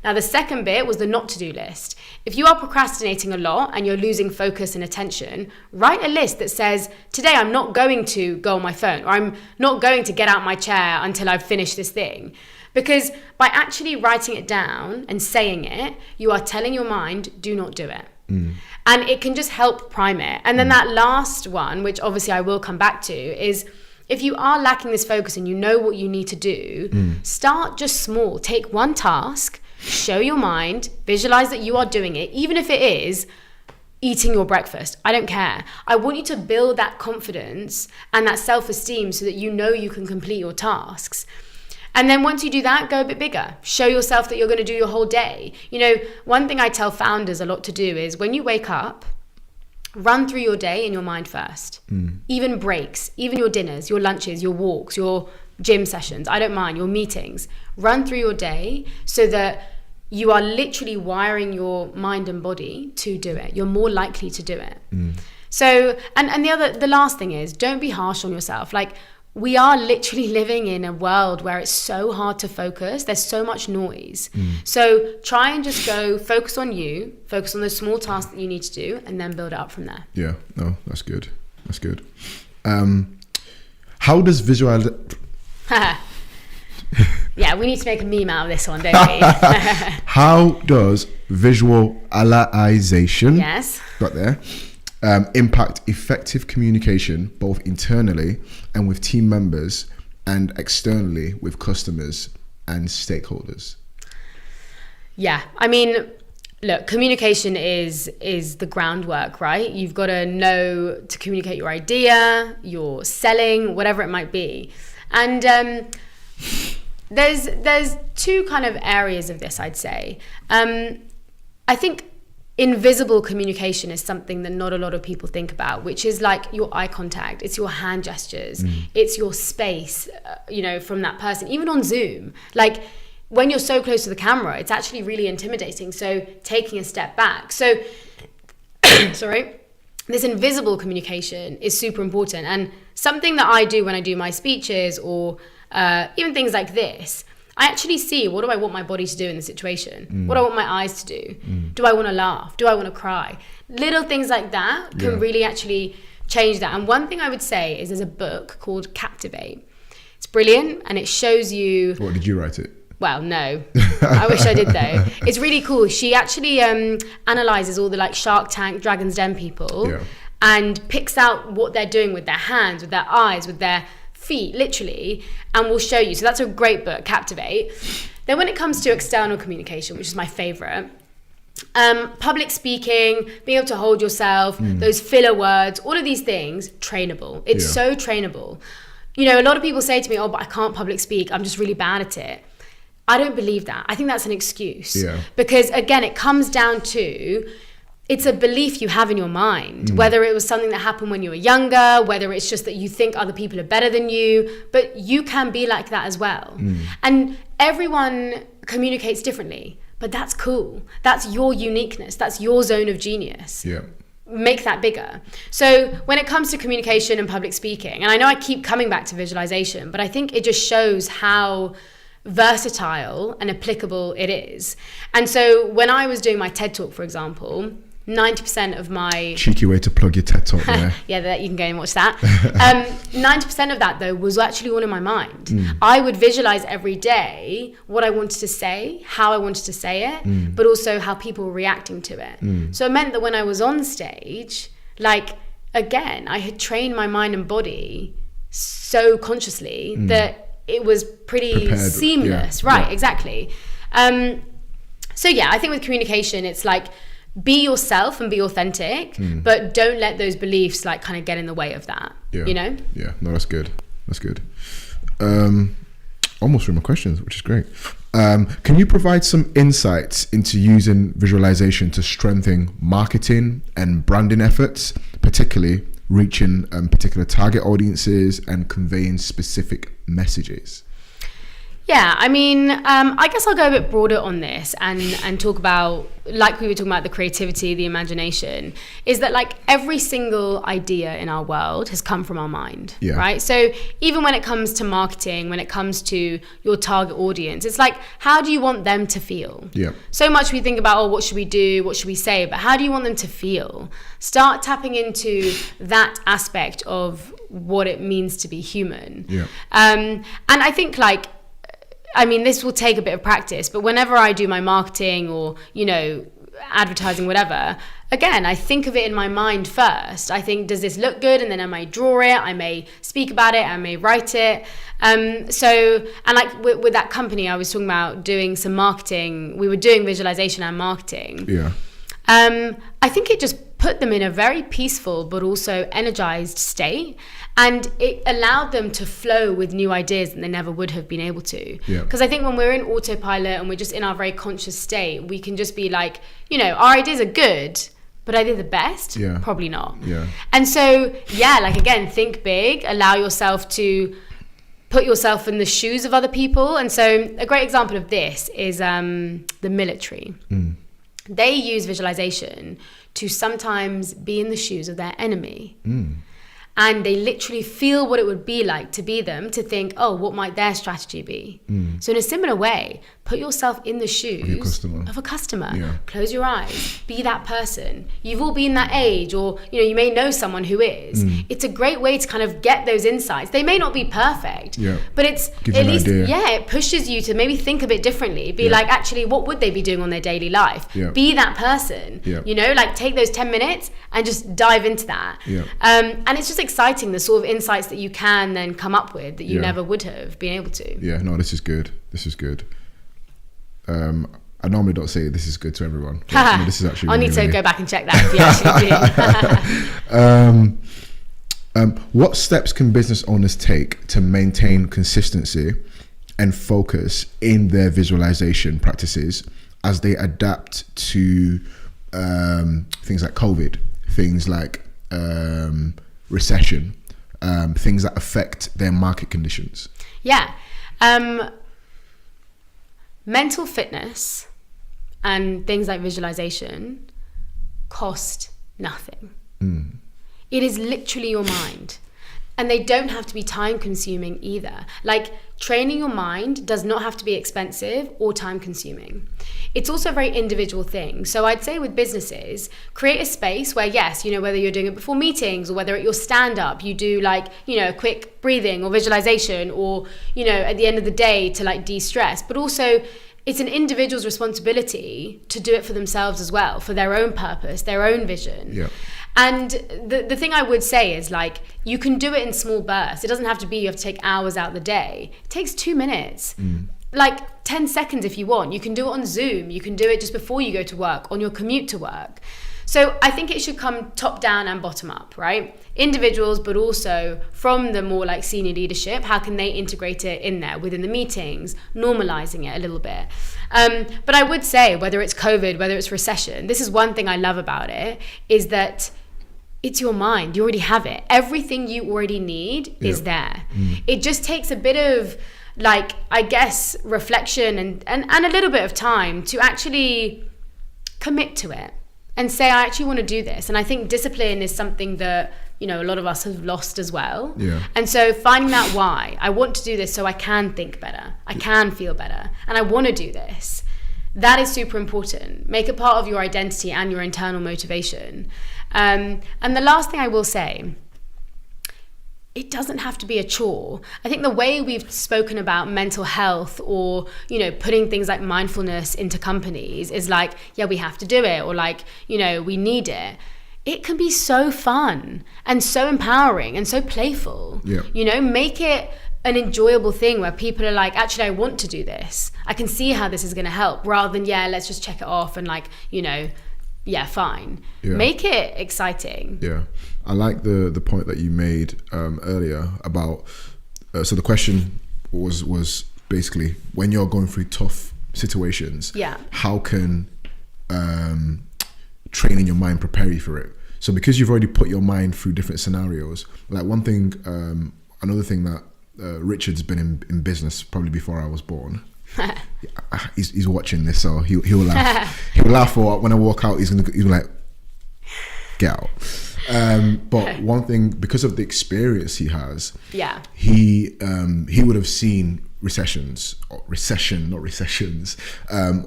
Now, the second bit was the not to-do list. If you are procrastinating a lot and you're losing focus and attention, write a list that says, today I'm not going to go on my phone, or I'm not going to get out my chair until I've finished this thing. Because by actually writing it down and saying it, you are telling your mind, do not do it. And it can just help prime it. And then that last one, which obviously I will come back to, is if you are lacking this focus and you know what you need to do, start just small. Take one task, show your mind, visualize that you are doing it, even if it is eating your breakfast. I don't care. I want you to build that confidence and that self-esteem so that you know you can complete your tasks. And then once you do that, go a bit bigger. Show yourself that you're going to do your whole day. You know, one thing I tell founders a lot to do is when you wake up, run through your day in your mind first. Even breaks, even your dinners, your lunches, your walks, your gym sessions, I don't mind, your meetings. Run through your day so that you are literally wiring your mind and body to do it. You're more likely to do it. So, and the last thing is, don't be harsh on yourself. Like, we are literally living in a world where it's so hard to focus. There's so much noise. So try and just go focus on you, focus on those small tasks that you need to do, and then build it up from there. Yeah, no, that's good. That's good. How does Yeah, we need to make a meme out of this one, don't we? How does visualization, yes, got there, impact effective communication both internally and with team members and externally with customers and stakeholders? Yeah, I mean, look, communication is the groundwork, right? You've got to know to communicate your idea, your selling, whatever it might be. And there's two kind of areas of this, I'd say. I think invisible communication is something that not a lot of people think about, which is like your eye contact, it's your hand gestures, it's your space, from that person, even on Zoom. Like, when you're so close to the camera, it's actually really intimidating. So taking a step back. So, sorry, this invisible communication is super important. And something that I do when I do my speeches or even things like this, I actually see, what do I want my body to do in the situation? What do I want my eyes to do? Do I want to laugh? Do I want to cry? Little things like that can really actually change that. And one thing I would say is there's a book called Captivate. It's brilliant and it shows you... What, did you write it? Well, no. I wish I did though. It's really cool. She actually analyzes all the like Shark Tank, Dragon's Den people and picks out what they're doing with their hands, with their eyes, with their feet, literally, and will show you. So that's a great book, Captivate. Then when it comes to external communication, which is my favorite, public speaking, being able to hold yourself, those filler words, all of these things, trainable. It's so trainable. A lot of people say to me, oh, but I can't public speak. I'm just really bad at it. I don't believe that. I think that's an excuse. Because again, it comes down to, it's a belief you have in your mind, whether it was something that happened when you were younger, whether it's just that you think other people are better than you, but you can be like that as well. And everyone communicates differently, but that's cool. That's your uniqueness. That's your zone of genius. Make that bigger. So when it comes to communication and public speaking, and I know I keep coming back to visualization, but I think it just shows how versatile and applicable it is. And so when I was doing my TED Talk, for example, 90% of my... Cheeky way to plug your TED Talk there. Yeah, you can go and watch that. 90% of that, though, was actually all in my mind. I would visualize every day what I wanted to say, how I wanted to say it, but also how people were reacting to it. So it meant that when I was on stage, like, again, I had trained my mind and body so consciously that it was pretty prepared, seamless. Exactly. So yeah, I think with communication, it's like, be yourself and be authentic, but don't let those beliefs like kind of get in the way of that. No, that's good. Almost through my questions, which is great. Can you provide some insights into using visualization to strengthen marketing and branding efforts, particularly reaching particular target audiences and conveying specific messages? Yeah, I mean, I guess I'll go a bit broader on this and talk about, like we were talking about, the creativity, the imagination, is that like every single idea in our world has come from our mind, right? So even when it comes to marketing, when it comes to your target audience, it's like, how do you want them to feel? So much we think about, oh, what should we do? What should we say? But how do you want them to feel? Start tapping into that aspect of what it means to be human. And I think like, I mean, this will take a bit of practice, but whenever I do my marketing or, advertising, whatever, again, I think of it in my mind first. I think, does this look good? And then I may draw it, I may speak about it, I may write it. And like with that company, I was talking about doing some marketing. We were doing visualization and marketing. I think it just put them in a very peaceful but also energized state, and it allowed them to flow with new ideas that they never would have been able to. Because I think when we're in autopilot and we're just in our very conscious state, we can just be like, our ideas are good, but are they the best? Probably not. And so like, again, think big, allow yourself to put yourself in the shoes of other people. And so a great example of this is the military. They use visualization to sometimes be in the shoes of their enemy. And they literally feel what it would be like to be them, to think, oh, what might their strategy be? So in a similar way, Put yourself in the shoes of a customer. Yeah. Close your eyes. Be that person. You've all been that age, or you may know someone who is. It's a great way to kind of get those insights. They may not be perfect, but it's at least it pushes you to maybe think a bit differently. Be like, actually, what would they be doing on their daily life? Be that person. Like take those 10 minutes and just dive into that. And it's just exciting, the sort of insights that you can then come up with that you never would have been able to. Yeah, no, this is good. I normally don't say this is good to everyone. But, this is actually I'll need to go back and check that if you actually do. What steps can business owners take to maintain consistency and focus in their visualization practices as they adapt to things like COVID, things like recession, things that affect their market conditions? Yeah. Mental fitness and things like visualization cost nothing. It is literally your mind. And they don't have to be time consuming either. Like, training your mind does not have to be expensive or time consuming. It's also a very individual thing. So I'd say with businesses, create a space where, yes, whether you're doing it before meetings or whether at your stand up, you do quick breathing or visualization, or, at the end of the day to de-stress, but also it's an individual's responsibility to do it for themselves as well, for their own purpose, their own vision. Yeah. And the thing I would say is you can do it in small bursts. It doesn't have to be you have to take hours out the day. It takes 2 minutes, 10 seconds if you want. You can do it on Zoom. You can do it just before you go to work, on your commute to work. So I think it should come top down and bottom up, right? Individuals, but also from the more senior leadership, how can they integrate it in there within the meetings, normalizing it a little bit. But I would say, whether it's COVID, whether it's recession, this is one thing I love about it, is that it's your mind. You already have it. Everything you already need is there. It just takes a bit of reflection and a little bit of time to actually commit to it and say, I actually want to do this. And I think discipline is something that, a lot of us have lost as well. Yeah. And so finding that why, I want to do this so I can think better, I can feel better, and I want to do this. That is super important. Make it part of your identity and your internal motivation. And the last thing I will say, it doesn't have to be a chore. I think the way we've spoken about mental health or, putting things like mindfulness into companies is we have to do it, or we need it. It can be so fun and so empowering and so playful. Yeah. Make it an enjoyable thing where people are actually, I want to do this. I can see how this is going to help, rather than, let's just check it off and fine. Yeah. Make it exciting. Yeah. I like the point that you made earlier about, so the question was basically, when you're going through tough situations, how can training your mind prepare you for it? So because you've already put your mind through different scenarios, one thing, another thing that Richard's been in business probably before I was born. He's watching this, so he'll laugh. He'll laugh, or when I walk out, he's gonna get out. But one thing, because of the experience he has, he would have seen recession,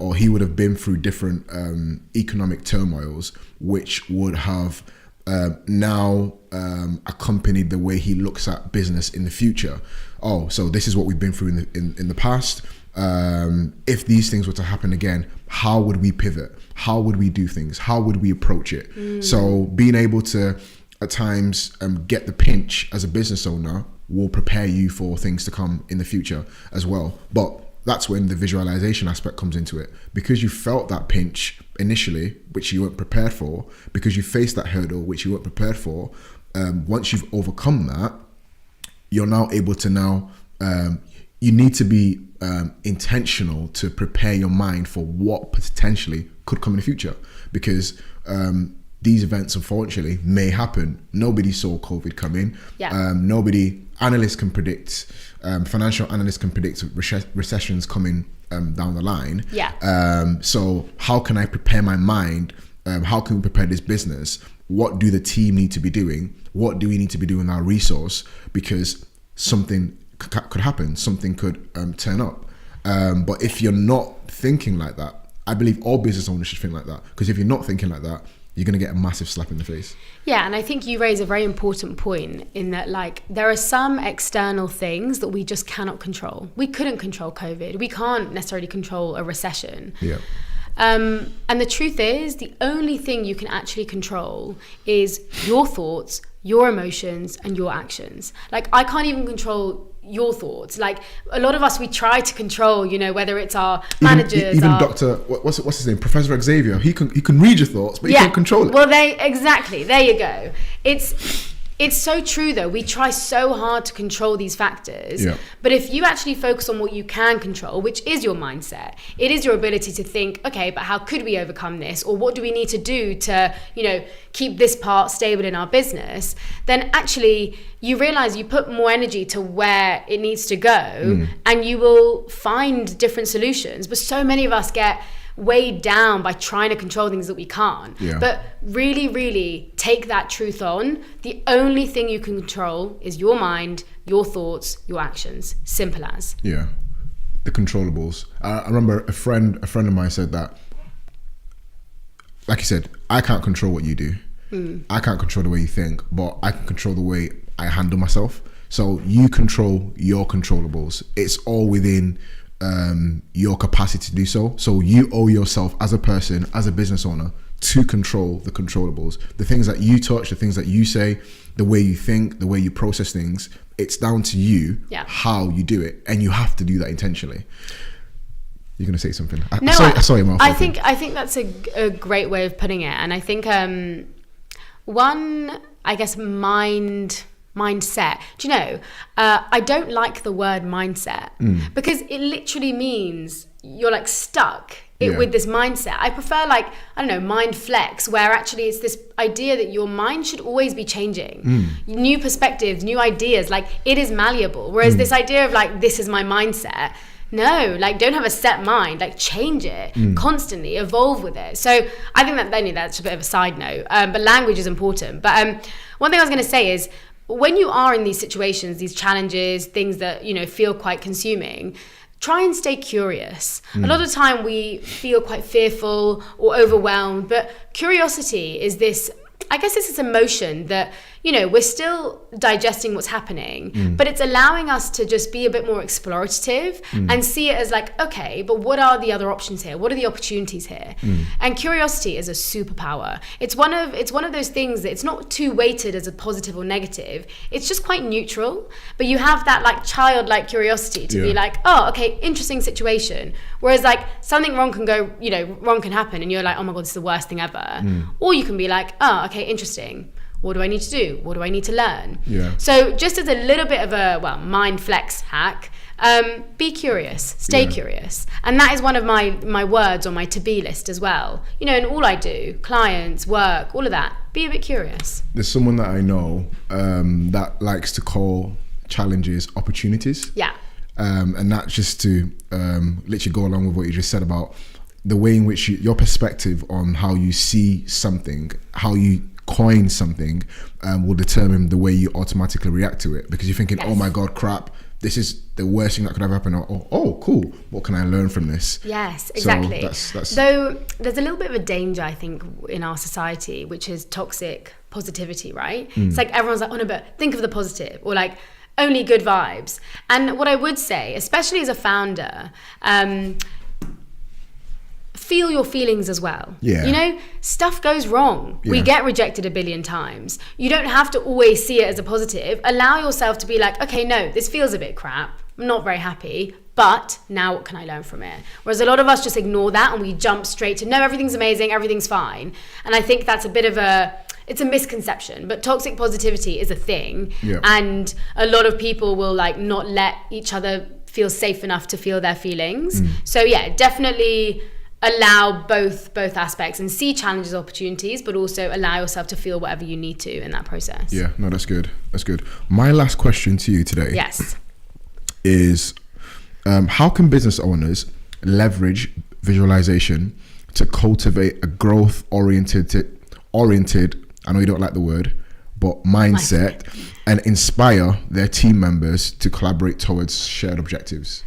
or he would have been through different economic turmoils, which would have now accompanied the way he looks at business in the future. Oh, so this is what we've been through in the past. If these things were to happen again, how would we pivot? How would we do things? How would we approach it? So being able to at times get the pinch as a business owner will prepare you for things to come in the future as well. But that's when the visualization aspect comes into it, because you felt that pinch initially, which you weren't prepared for, because you faced that hurdle, which you weren't prepared for. Once you've overcome that, you're now able to you need to be intentional to prepare your mind for what potentially could come in the future, because these events unfortunately may happen. Nobody saw COVID coming. Analysts can predict, financial analysts can predict recessions coming down the line. So how can I prepare my mind? How can we prepare this business? What do the team need to be doing? What do we need to be doing our resource? Because something could happen, something could turn up. But if you're not thinking like that, I believe all business owners should think like that, because if you're not thinking like that, you're going to get a massive slap in the face. Yeah, and I think you raise a very important point in that, like, there are some external things that we just cannot control. We couldn't control COVID. We can't necessarily control a recession. Yeah. And the truth is, the only thing you can actually control is your thoughts, your emotions, and your actions. Like, I can't even control your thoughts. Like, a lot of us, we try to control, you know, whether it's our managers, even Dr. What's his name, Professor Xavier. He can read your thoughts, but he can't control it. Well, exactly. There you go. It's so true, though. We try so hard to control these factors. Yeah. But if you actually focus on what you can control, which is your mindset, it is your ability to think, okay, but how could we overcome this? Or what do we need to do to, you know, keep this part stable in our business? Then actually you realize you put more energy to where it needs to go, and you will find different solutions. But so many of us get weighed down by trying to control things that we can't. Yeah. But really, really take that truth on. The only thing you can control is your mind, your thoughts, your actions. Simple as. Yeah. The controllables. I remember a friend of mine said that, like you said, I can't control what you do. I can't control the way you think, but I can control the way I handle myself. So you control your controllables. It's all within your capacity to do so. So you owe yourself as a person, as a business owner, to control the controllables. The things that you touch, the things that you say, the way you think, the way you process things, it's down to you how you do it, and you have to do that intentionally. You're going to say something. I saw your mouth. I think that's a great way of putting it. And I think one, I guess, mindset. Do you know, I don't like the word mindset because it literally means you're like stuck with this mindset. I prefer, like, I don't know, mind flex, where actually it's this idea that your mind should always be changing. New perspectives, new ideas, like it is malleable. Whereas this idea of like, this is my mindset. No, like, don't have a set mind, like change it constantly, evolve with it. So I think that's a bit of a side note, but language is important. But one thing I was going to say is, when you are in these situations, these challenges, things that, you know, feel quite consuming, try and stay curious. A lot of the time we feel quite fearful or overwhelmed, but curiosity is this, I guess it's this emotion that, you know, we're still digesting what's happening, but it's allowing us to just be a bit more explorative and see it as like, okay, but what are the other options here? What are the opportunities here? And curiosity is a superpower. It's one of those things that it's not too weighted as a positive or negative. It's just quite neutral, but you have that like childlike curiosity to be like, oh, okay, interesting situation. Whereas like something wrong can happen and you're like, oh my God, this is the worst thing ever. Or you can be like, oh, okay, interesting. What do I need to do? What do I need to learn? Yeah. So just as a little bit of a mind flex hack, be curious, stay curious. And that is one of my words on my to-be list as well. You know, in all I do, clients, work, all of that, be a bit curious. There's someone that I know that likes to call challenges opportunities. Yeah. And that's just to literally go along with what you just said about the way in which your perspective on how you see something, how you coin something will determine the way you automatically react to it, because you're thinking, oh my God, crap, this is the worst thing that could ever happen, or oh cool, what can I learn from this? Yes, exactly. So that's though there's a little bit of a danger, I think, in our society, which is toxic positivity, right? It's like everyone's like, oh no, but think of the positive, or like only good vibes. And what I would say, especially as a founder, feel your feelings as well. Yeah. You know, stuff goes wrong. Yeah. We get rejected a billion times. You don't have to always see it as a positive. Allow yourself to be like, okay, no, this feels a bit crap. I'm not very happy, but now what can I learn from it? Whereas a lot of us just ignore that and we jump straight to, no, everything's amazing, everything's fine. And I think that's a bit of it's a misconception, but toxic positivity is a thing. Yeah. And a lot of people will like not let each other feel safe enough to feel their feelings. So yeah, definitely allow both aspects and see challenges, opportunities, but also allow yourself to feel whatever you need to in that process. Yeah, no, that's good. My last question to you today is how can business owners leverage visualization to cultivate a growth oriented, I know you don't like the word, but mindset, and inspire their team members to collaborate towards shared objectives?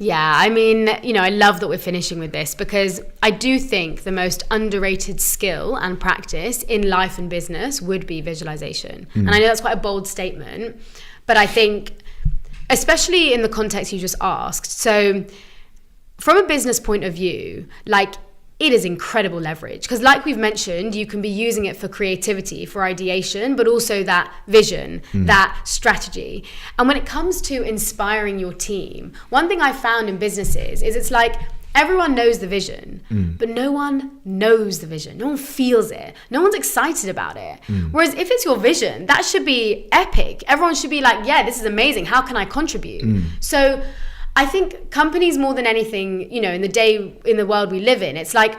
Yeah, I mean, I love that we're finishing with this, because I do think the most underrated skill and practice in life and business would be visualization. And I know that's quite a bold statement, but I think, especially in the context you just asked, so from a business point of view, like, it is incredible leverage, because like we've mentioned, you can be using it for creativity, for ideation, but also that vision, that strategy. And when it comes to inspiring your team, one thing I found in businesses is it's like everyone knows the vision, but no one knows the vision. No one feels it. No one's excited about it. Whereas if it's your vision, that should be epic. Everyone should be like, yeah, this is amazing. How can I contribute? So I think companies, more than anything, in the world we live in, it's like,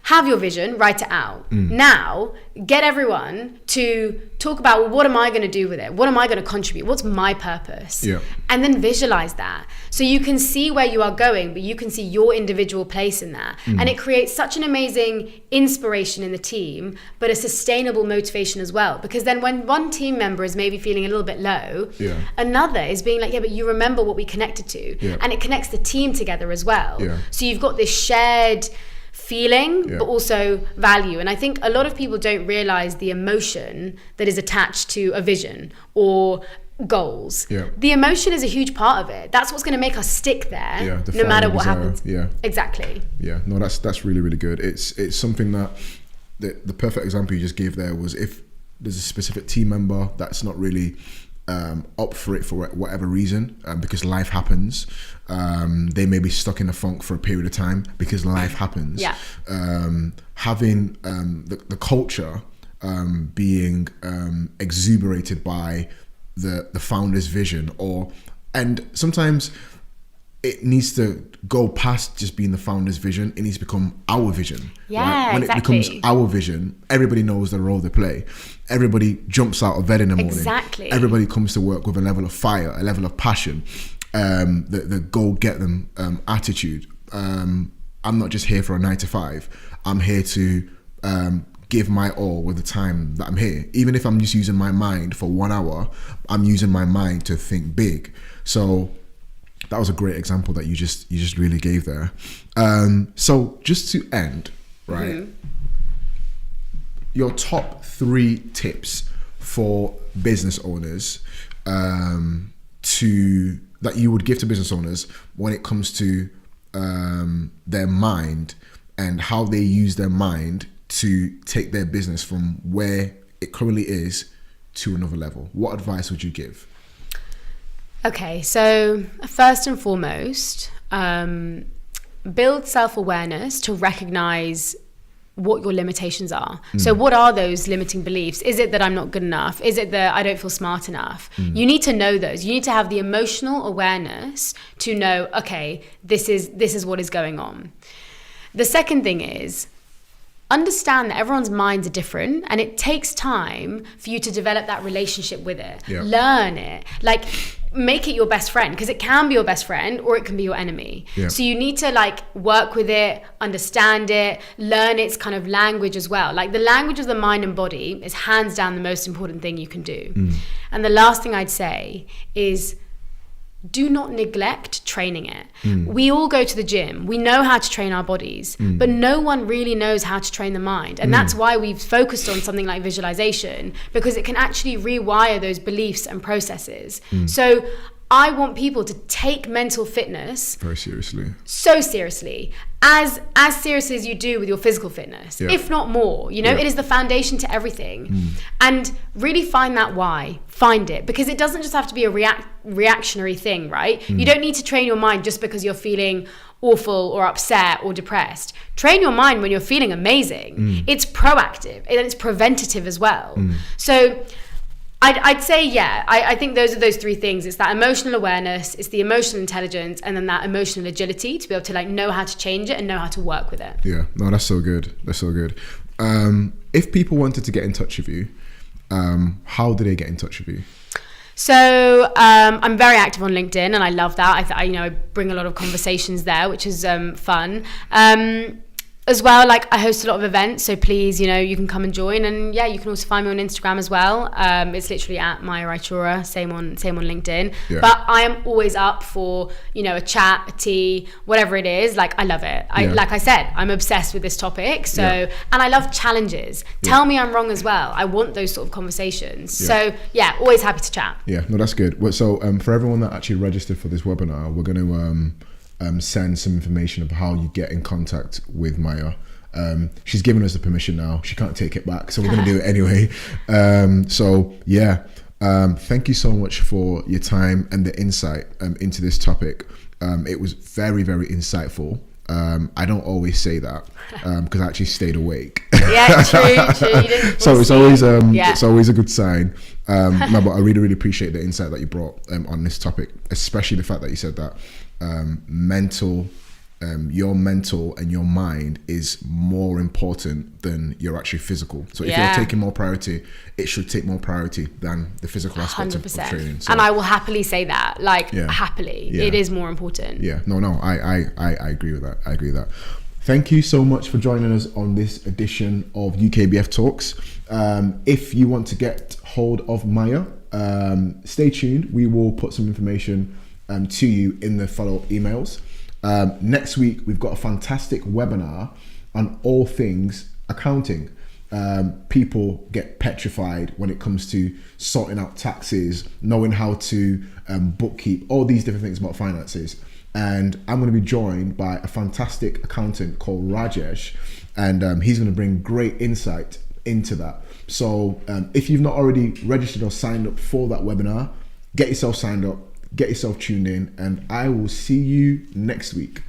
have your vision, write it out. Now, get everyone to talk about, well, what am I going to do with it? What am I going to contribute? What's my purpose? Yeah. And then visualize that. So you can see where you are going, but you can see your individual place in that. And it creates such an amazing inspiration in the team, but a sustainable motivation as well. Because then when one team member is maybe feeling a little bit low, another is being like, yeah, but you remember what we connected to. Yeah. And it connects the team together as well. Yeah. So you've got this shared feeling, but also value. And I think a lot of people don't realize the emotion that is attached to a vision or goals. Yeah. The emotion is a huge part of it. That's what's going to make us stick there, no matter what happens. Yeah, exactly. Yeah, no, that's really, really good. It's something that the perfect example you just gave there was, if there's a specific team member that's not really up for it for whatever reason, because life happens. They may be stuck in a funk for a period of time because life happens. Yeah. Having the culture being exuberated by the founder's vision, and sometimes it needs to go past just being the founder's vision. It needs to become our vision. Yeah, right? When exactly. It becomes our vision, everybody knows the role they play. Everybody jumps out of bed in the morning. Exactly. Everybody comes to work with a level of fire, a level of passion, the go get them attitude. I'm not just here for a 9 to 5. I'm here to give my all with the time that I'm here. Even if I'm just using my mind for 1 hour, I'm using my mind to think big. So that was a great example that you just really gave there. So just to end, right? Your top 3 tips for business owners that you would give to business owners when it comes to their mind and how they use their mind to take their business from where it currently is to another level. What advice would you give? Okay, so first and foremost, build self-awareness to recognize what your limitations are. So what are those limiting beliefs? Is it that I'm not good enough? Is it that I don't feel smart enough? You need to know those. You need to have the emotional awareness to know, okay, this is what is going on. The second thing is, understand that everyone's minds are different, and it takes time for you to develop that relationship with it. Yeah. Learn it. Like, make it your best friend, because it can be your best friend or it can be your enemy. Yeah. So you need to work with it, understand it, learn its kind of language as well. Like, the language of the mind and body is hands down the most important thing you can do. And the last thing I'd say is, do not neglect training it. We all go to the gym. We know how to train our bodies, but no one really knows how to train the mind. And that's why we've focused on something like visualization, because it can actually rewire those beliefs and processes. So I want people to take mental fitness very seriously. So seriously. As seriously as you do with your physical fitness, if not more. It is the foundation to everything. And really find that why. Find it. Because it doesn't just have to be a reactionary thing, right? You don't need to train your mind just because you're feeling awful or upset or depressed. Train your mind when you're feeling amazing. It's proactive and it's preventative as well. So I'd say, I think those are those 3 things. It's that emotional awareness, it's the emotional intelligence, and then that emotional agility to be able to know how to change it and know how to work with it. Yeah, no, that's so good. That's so good. If people wanted to get in touch with you, how do they get in touch with you? So I'm very active on LinkedIn, and I love that. I bring a lot of conversations there, which is fun. as well, like I host a lot of events, so please, you know, you can come and join. And yeah, you can also find me on Instagram as well. It's literally at Maya Raichoora, same on LinkedIn. Yeah. But I am always up for, you know, a chat, a tea, whatever it is. Like I love it. Like I said, I'm obsessed with this topic. So and I love challenges. Tell me I'm wrong as well. I want those sort of conversations. So yeah, always happy to chat. Yeah, no, that's good. Well, so for everyone that actually registered for this webinar, we're going to send some information of how you get in contact with Maya. She's given us the permission now. She can't take it back, so we're going to do it anyway. Thank you so much for your time and the insight into this topic. It was very, very insightful. I don't always say that because I actually stayed awake. Yeah, true. You didn't so it's always a good sign. No, but I really, really appreciate the insight that you brought on this topic, especially the fact that you said that your mental and your mind is more important than your actually physical. So if you're taking more priority, it should take more priority than the physical aspect of training. So, and I will happily say that, happily, it is more important. Yeah, I agree with that. I agree with that. Thank you so much for joining us on this edition of UKBF Talks. If you want to get hold of Maya, stay tuned. We will put some information to you in the follow-up emails. Next week, we've got a fantastic webinar on all things accounting. People get petrified when it comes to sorting out taxes, knowing how to bookkeep, all these different things about finances. And I'm going to be joined by a fantastic accountant called Rajesh, and he's going to bring great insight into that. So if you've not already registered or signed up for that webinar, get yourself signed up, get yourself tuned in, and I will see you next week.